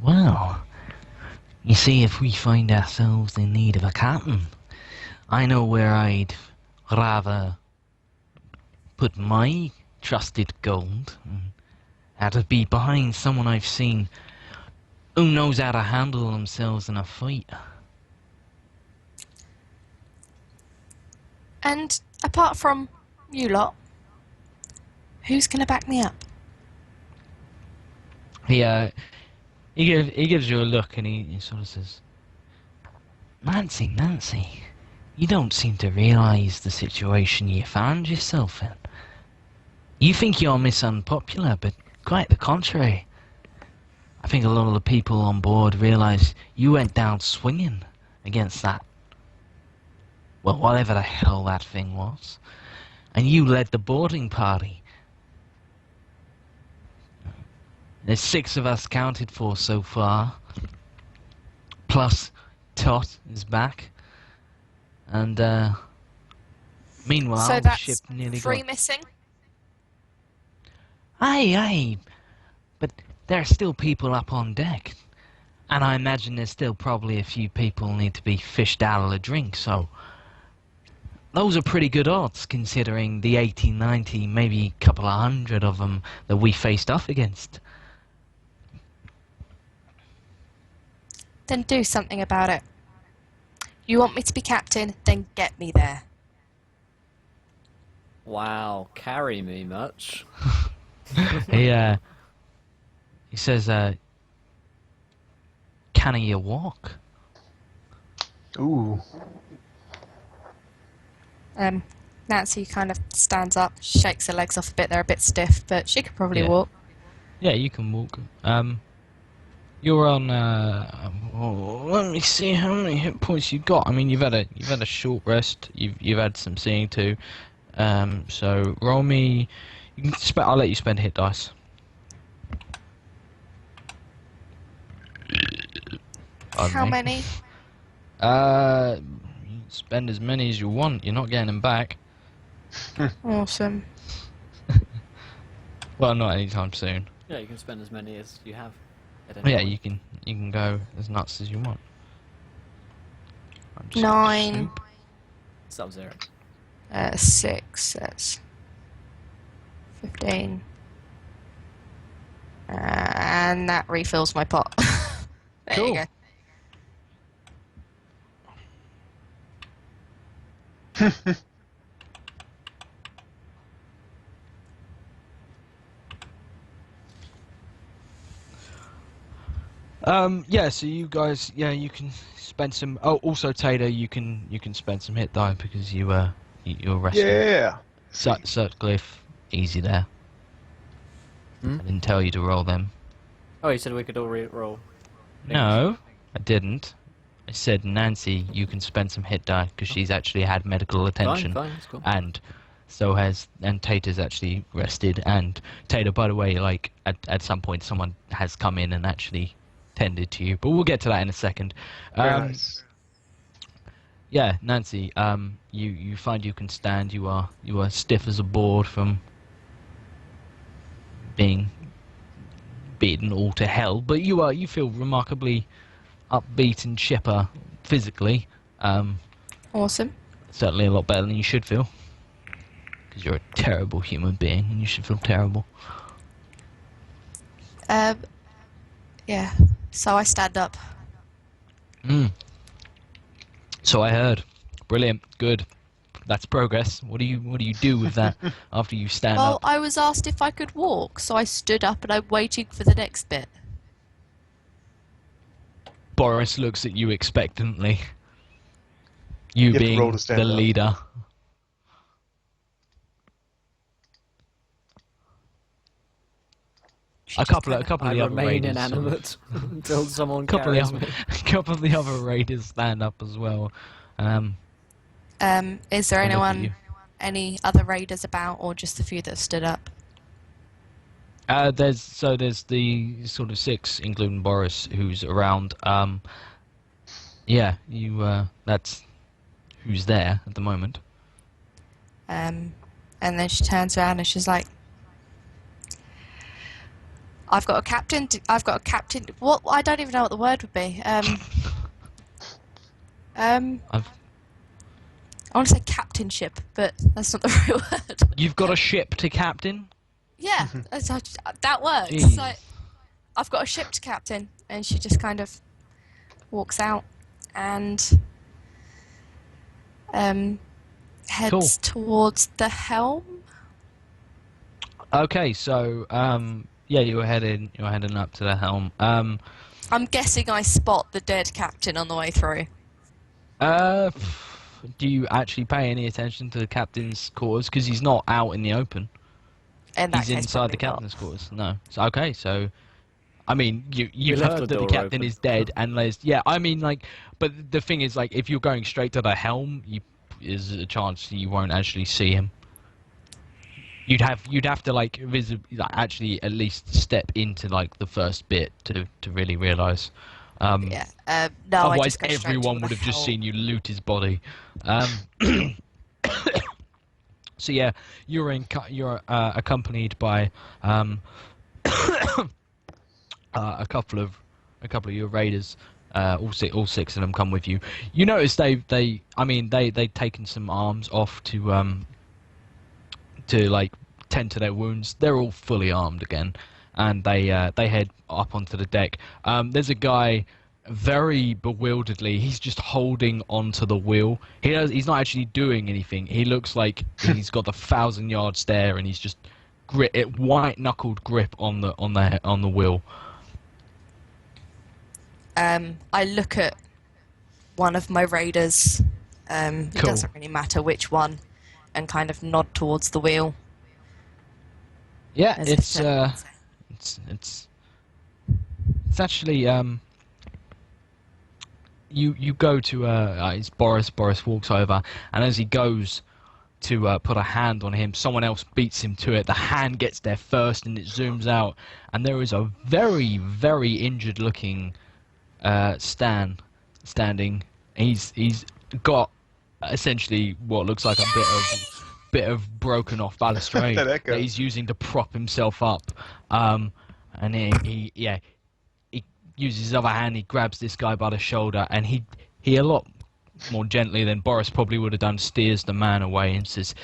Well, you see, if we find ourselves in need of a captain, I know where I'd rather put my trusted gold. That'd be behind someone I've seen who knows how to handle themselves in a fight. And apart from you lot, who's going to back me up? He gives you a look and he sort of says, Nancy, you don't seem to realise the situation you found yourself in. You think you're Miss Unpopular, but quite the contrary. I think a lot of the people on board realise you went down swinging against that, well, whatever the hell that thing was, and you led the boarding party. There's 6 of us counted for so far, plus Tot is back, and meanwhile So the that's ship nearly 3 got... missing? Aye, but there are still people up on deck, and I imagine there's still probably a few people need to be fished out of the drink, so those are pretty good odds considering the 80, 90, maybe a couple of hundred of them that we faced off against. Then do something about it. You want me to be captain, then get me there. Wow, carry me much. He says, can you walk? Ooh. Nancy kind of stands up, shakes her legs off a bit. They're a bit stiff, but she could probably Yeah. walk. Yeah, you can walk. You're on. Let me see how many hit points you got. I mean, you've had a short rest. You've had some seeing too. So roll me. I'll let you spend hit dice. Pardon How me. many? You can spend as many as you want. You're not getting them back. Awesome. Well, not anytime soon. Yeah, you can spend as many as you have. At Yeah, any you can go as nuts as you want. I'm just 9. snoop. Sub-Zero. 6. That's 15. And that refills my pot. There Cool. you go. Yeah. So you guys, you can spend some. Oh, also Tater, you can spend some hit die because you're resting. Yeah. Sutcliffe, easy there. Hmm? I didn't tell you to roll them. Oh, you said we could all roll. No, I didn't. I said, Nancy, you can spend some hit die because she's actually had medical attention, Fine, that's cool. and Tater's actually rested. And Tater, by the way, like at some point, someone has come in and actually tended to you, but we'll get to that in a second. Very nice. Yeah, Nancy, you find you can stand. You are stiff as a board from being beaten all to hell, but you feel remarkably upbeat and chipper physically. Awesome. Certainly a lot better than you should feel, because you're a terrible human being and you should feel terrible. Yeah. So I stand up. So I heard. Brilliant. Good. That's progress. What do you do with that after you stand Well, up? I was asked if I could walk, so I stood up and I'm waiting for the next bit. Boris looks at you expectantly. You have to being roll to the stand up. leader. A couple of I the other remain raiders. sort of- inanimate until someone couple carries of me. a couple of the other raiders stand up as well. Is there I'll look at you. any other raiders about, or just the few that stood up? There's the sort of 6, including Boris, who's around. That's who's there at the moment. And then she turns around and she's like, I've got a captain. What? I don't even know what the word would be. I want to say captainship, but that's not the right word. You've got a ship to captain. Yeah, that works. Jeez. So I've got a ship to captain, and she just kind of walks out and heads Cool. towards the helm. Okay, so you're heading up to the helm. I'm guessing I spot the dead captain on the way through. Do you actually pay any attention to the captain's quarters? Because he's not out in the open. In that He's case, inside the probably not. captain's quarters. No. So, okay, so I mean, you've left heard the that the door captain open. is dead, and I mean, like, but the thing is, like, if you're going straight to the helm, is a chance you won't actually see him. You'd have to like actually at least step into like the first bit to really realise. No, I Otherwise, just go straight everyone to would the have just helm. seen you loot his body. So yeah, you're accompanied by a couple of your raiders. All six of them come with you. You notice they've taken some arms off to like tend to their wounds. They're all fully armed again, and they head up onto the deck. There's a guy very bewilderedly. He's just holding onto the wheel. He's not actually doing anything. He looks like he's got the 1,000-yard stare, and he's just white knuckled grip on the wheel. I look at one of my raiders. It Cool. doesn't really matter which one, and kind of nod towards the wheel. Yeah, as if it's to- it's it's actually you go to it's Boris. Boris walks over, and as he goes to put a hand on him, someone else beats him to it. The hand gets there first, and it zooms out, and there is a very, very injured-looking standing. He's got essentially what looks like a bit of broken off balustrade That that he's using to prop himself up. And he uses his other hand. He grabs this guy by the shoulder, and he a lot more gently than Boris probably would have done, steers the man away and says,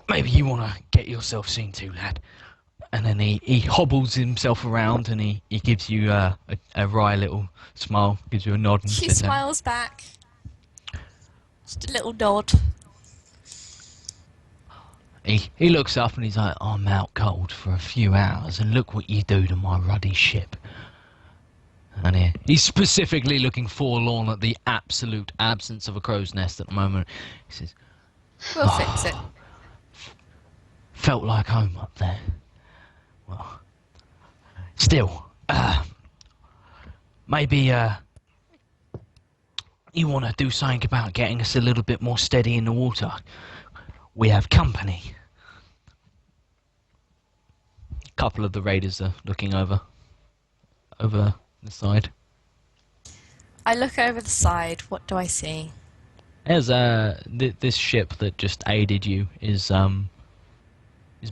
"Maybe you want to get yourself seen to, lad." And then he hobbles himself around, and he gives you a wry little smile, gives you a nod, and She says, smiles back. Just a little nod. he looks up and he's like, "I'm out cold for a few hours, and look what you do to my ruddy ship." And he's specifically looking forlorn at the absolute absence of a crow's nest at the moment. He says, We'll fix it. "Felt like home up there. Well, still, maybe you want to do something about getting us a little bit more steady in the water. We have company." A couple of the raiders are looking over the side. I look over the side. What do I see? There's this ship that just aided you is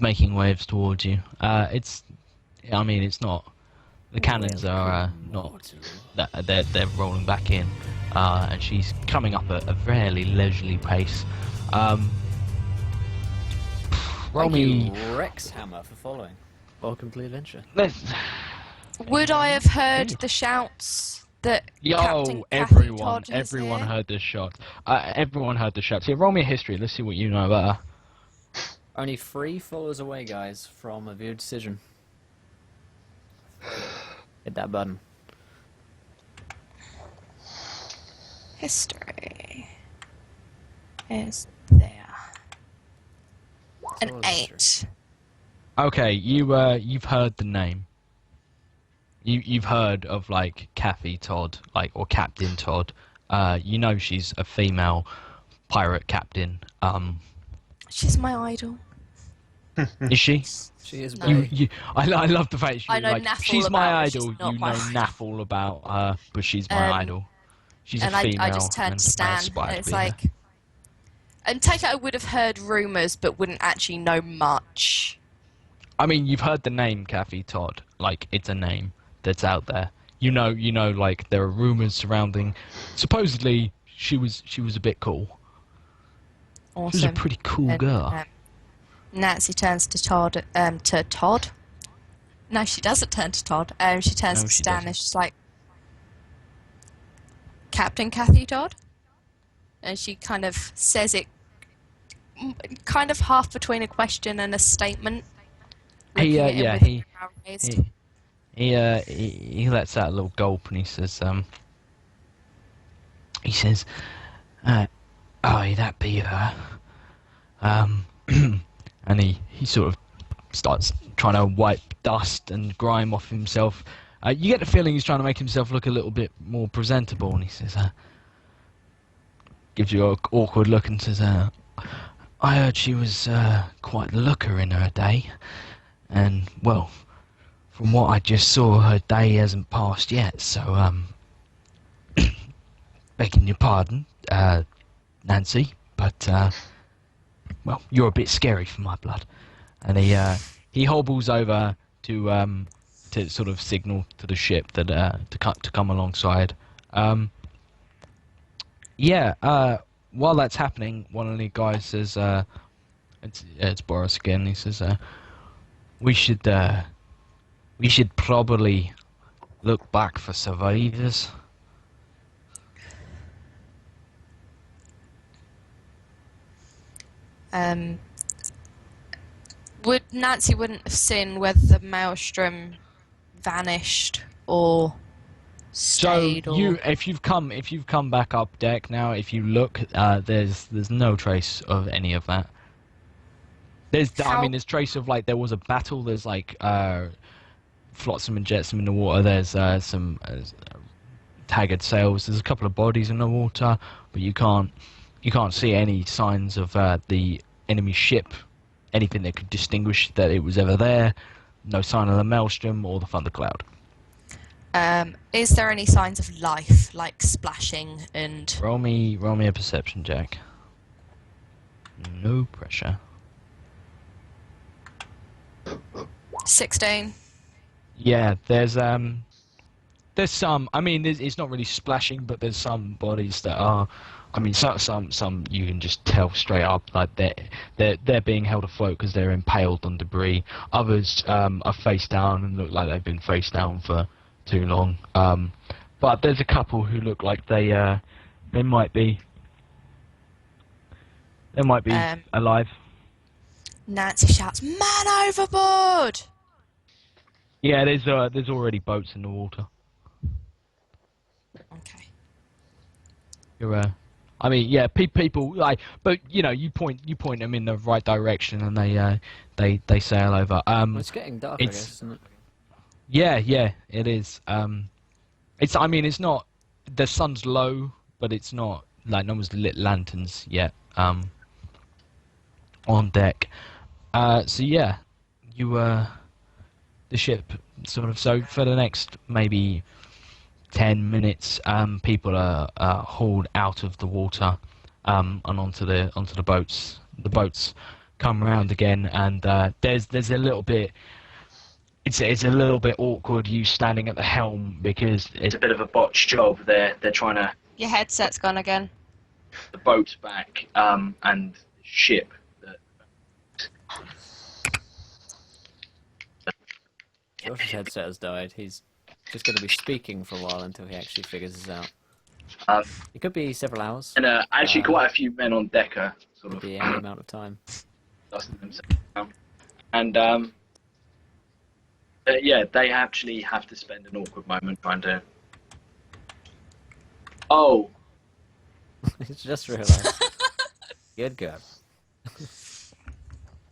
making waves towards you. It's not. The cannons are not. They're rolling back in, and she's coming up at a fairly leisurely pace. Roll Thank me. you, Rex Hammer, for following. Welcome to the adventure. Would I have heard the shouts that Captain Kathy Todd is everyone here? heard this shot. Everyone heard the shots. Here, roll me a history. Let's see what you know about her. Only 3 followers away, guys, from a view decision. Hit that button. History is there. An Solid history. 8. Okay, you've heard the name. You've heard of like Kathy Todd, or Captain Todd. You know she's a female pirate captain. She's my idol. Is she? She is No. very... I love the fact I you're know like, naff all she's about my her, idol. she's not You my know idol. naff all about her, but she's my idol. She's And a female. I just turned and to I Stan, aspire and to it's be her. like... And take it I would have heard rumours, but wouldn't actually know much. I mean, you've heard the name Kathy Todd. Like, it's a name that's out there. You know, like there are rumours surrounding. Supposedly, she was a bit cool. Awesome. She was a pretty cool And, girl. Nancy turns to Todd. To Todd? No, she doesn't turn to Todd. She turns No, to she Stan doesn't. and she's like, Captain Kathy Todd? And she kind of says it kind of half between a question and a statement. He, looking at him yeah, with he- a brow raised. He lets out a little gulp and he says, "Oh, that be her." And he sort of starts trying to wipe dust and grime off himself. You get the feeling he's trying to make himself look a little bit more presentable, and he says, gives you an awkward look and says, "I heard she was quite the looker in her day, and well, from what I just saw, her day hasn't passed yet. So, begging your pardon, Nancy, but well, you're a bit scary for my blood." And he hobbles over to sort of signal to the ship that to come alongside. While that's happening, one of the guys says, "It's Boris again." He says, "We should probably look back for survivors." Nancy wouldn't have seen whether the maelstrom vanished or stayed. So or... if you've come back up deck now, if you look, there's no trace of any of that. There's How- there's trace of like there was a battle. There's like flotsam and jetsam in the water. There's some tagged sails. There's a couple of bodies in the water, but you can't see any signs of the enemy ship, anything that could distinguish that it was ever there. No sign of the maelstrom or the thundercloud. Is there any signs of life, like splashing and... Roll me a perception, Jack. No pressure. 16. Yeah, there's some. I mean, it's not really splashing, but there's some bodies that are. I mean, some you can just tell straight up like they're being held afloat because they're impaled on debris. Others are face down and look like they've been face down for too long. But there's a couple who look like they might be alive. Nancy shouts, "Man overboard!" Yeah, there's already boats in the water. Okay. I mean, yeah, people like, but you point them in the right direction, and they sail over. Well, it's getting dark, I guess, isn't it? Yeah, it is. I mean, it's not. The sun's low, but it's not like no one's lit lanterns yet. On deck. So yeah, the ship sort of. So for the next maybe 10 minutes, people are hauled out of the water and onto the boats. The boats come round again, and there's a little bit. It's a little bit awkward you standing at the helm because it's a bit of a botched job. They're trying to Your headset's gone again. the boat back and ship. Josh's headset has died. He's just going to be speaking for a while until he actually figures this out. It could be several hours. And actually, quite a few men on deck are sort Could of be any amount of time. dusting themselves down. And yeah, they actually have to spend an awkward moment trying to. Oh, It's just realised. Good go.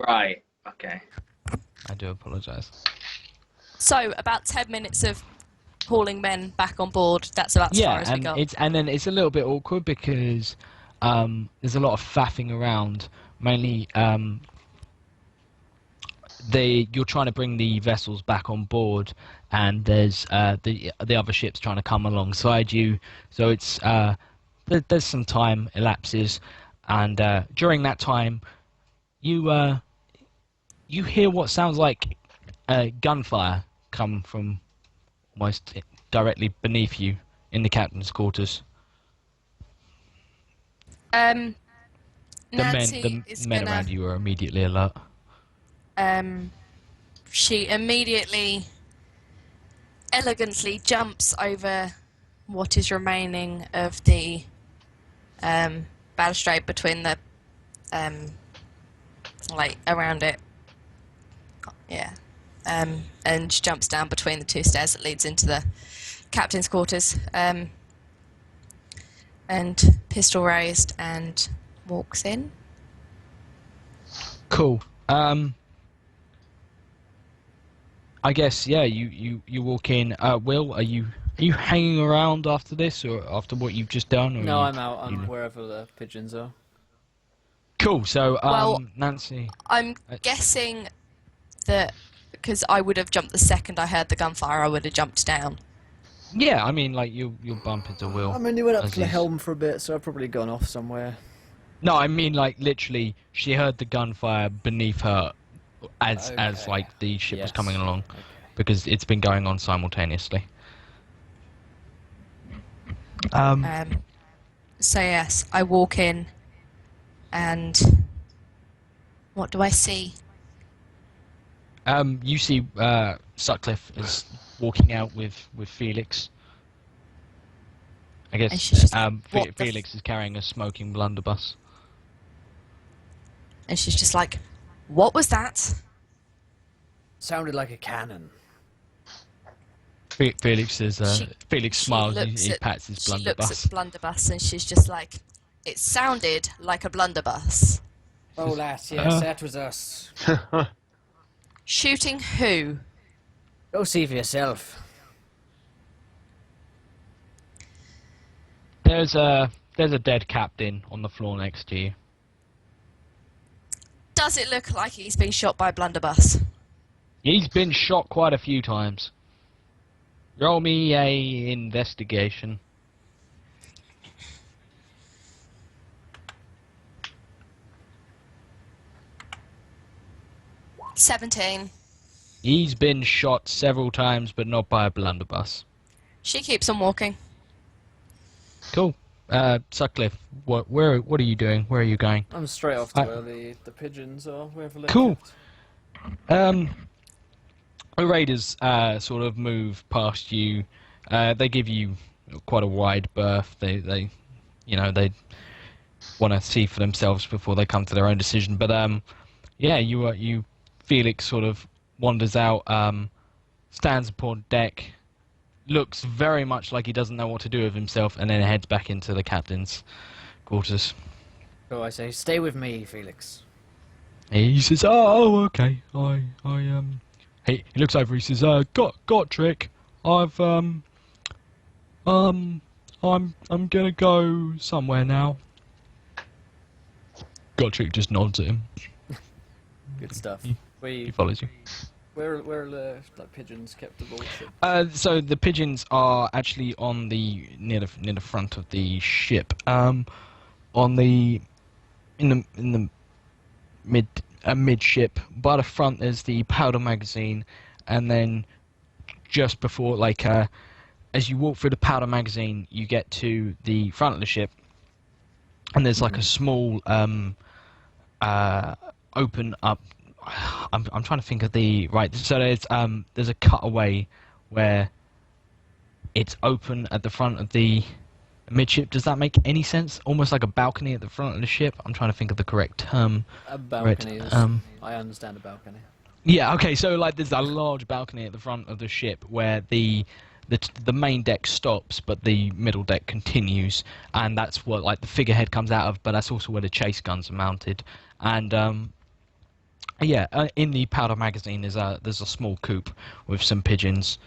right. Okay. I do apologise. So, about 10 minutes of hauling men back on board. That's about as far as we got. And then it's a little bit awkward because there's a lot of faffing around. Mainly, you're trying to bring the vessels back on board, and there's the other ships trying to come alongside you. So it's there's some time elapses, and during that time, you hear what sounds like gunfire come from almost directly beneath you in the captain's quarters. Nancy The is men gonna, around you are immediately alert. she immediately, elegantly jumps over what is remaining of the balustrade between the, like, around it. Yeah. And she jumps down between the two stairs that leads into the captain's quarters, and pistol raised, and walks in. Cool. I guess yeah. You walk in. Will, are you hanging around after this, or after what you've just done? Or No, I'm out. I'm wherever the pigeons are. Cool. So Well, Nancy. I'm guessing that because I would have jumped the second I heard the gunfire, I would have jumped down. Yeah, I mean, like you'll bump into Will. I mean, you went up as to the he's- helm for a bit, so I've probably gone off somewhere. No, I mean like literally, she heard the gunfire beneath her as Okay. like the ship was Yes. coming along, Okay. because it's been going on simultaneously. So yes, I walk in, and what do I see? You see Sutcliffe is walking out with Felix. I And guess she's just like, "What the Felix is carrying a smoking blunderbuss. And she's just like, "What was that?" Sounded like a cannon. Felix is Felix she smiles. looks He at- pats his She looks blunderbuss. at the blunderbuss, and she's just like, "It sounded like a blunderbuss." Oh, lass, yes, that was us. Shooting who? Go see for yourself. There's a dead captain on the floor next to you. Does it look like he's been shot by a blunderbuss? He's been shot quite a few times. Roll me a investigation. 17. He's been shot several times, but not by a blunderbuss. She keeps on walking. Cool. Sutcliffe, what are you doing? Where are you going? I'm straight off to where the pigeons are, wherever they're Cool. kept. The raiders sort of move past you. They give you quite a wide berth. They want to see for themselves before they come to their own decision. But you Felix sort of wanders out, stands upon deck, looks very much like he doesn't know what to do with himself, and then heads back into the captain's quarters. So I say, stay with me, Felix. He says, "Oh, okay. He looks over. He says, "Got trick. I'm gonna go somewhere now." Got trick just nods at him. Good stuff. He follows you. Where are the pigeons kept aboard ship? So the pigeons are actually on near the front of the ship. In the midship. By the front there's the powder magazine, and then just before, as you walk through the powder magazine, you get to the front of the ship, and there's like a small open up. I'm trying to think of the right. So there's a cutaway where it's open at the front of the midship. Does that make any sense? Almost like a balcony at the front of the ship. I'm trying to think of the correct term. A balcony. Right. I understand a balcony. Yeah. Okay. So there's a large balcony at the front of the ship where the main deck stops, but the middle deck continues, and that's what the figurehead comes out of. But that's also where the chase guns are mounted, and in the powder magazine there's a small coop with some pigeons.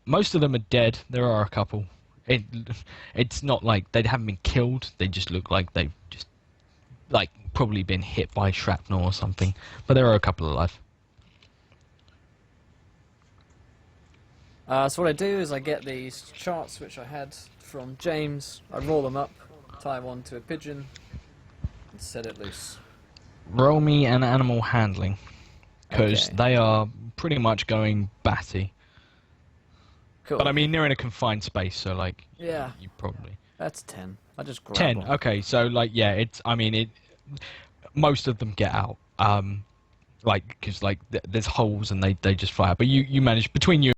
Most of them are dead. There are a couple. It's not like they haven't been killed. They just look like they've just probably been hit by shrapnel or something. But there are a couple alive. So what I do is I get these charts which I had from James. I roll them up, tie one to a pigeon, and set it loose. Roll me an animal handling, because Okay. they are pretty much going batty. Cool. But I mean, they're in a confined space, so Yeah, you probably that's 10. I just grab 10. one. Okay, so most of them get out. Because there's holes and they just fly out. But you manage between you.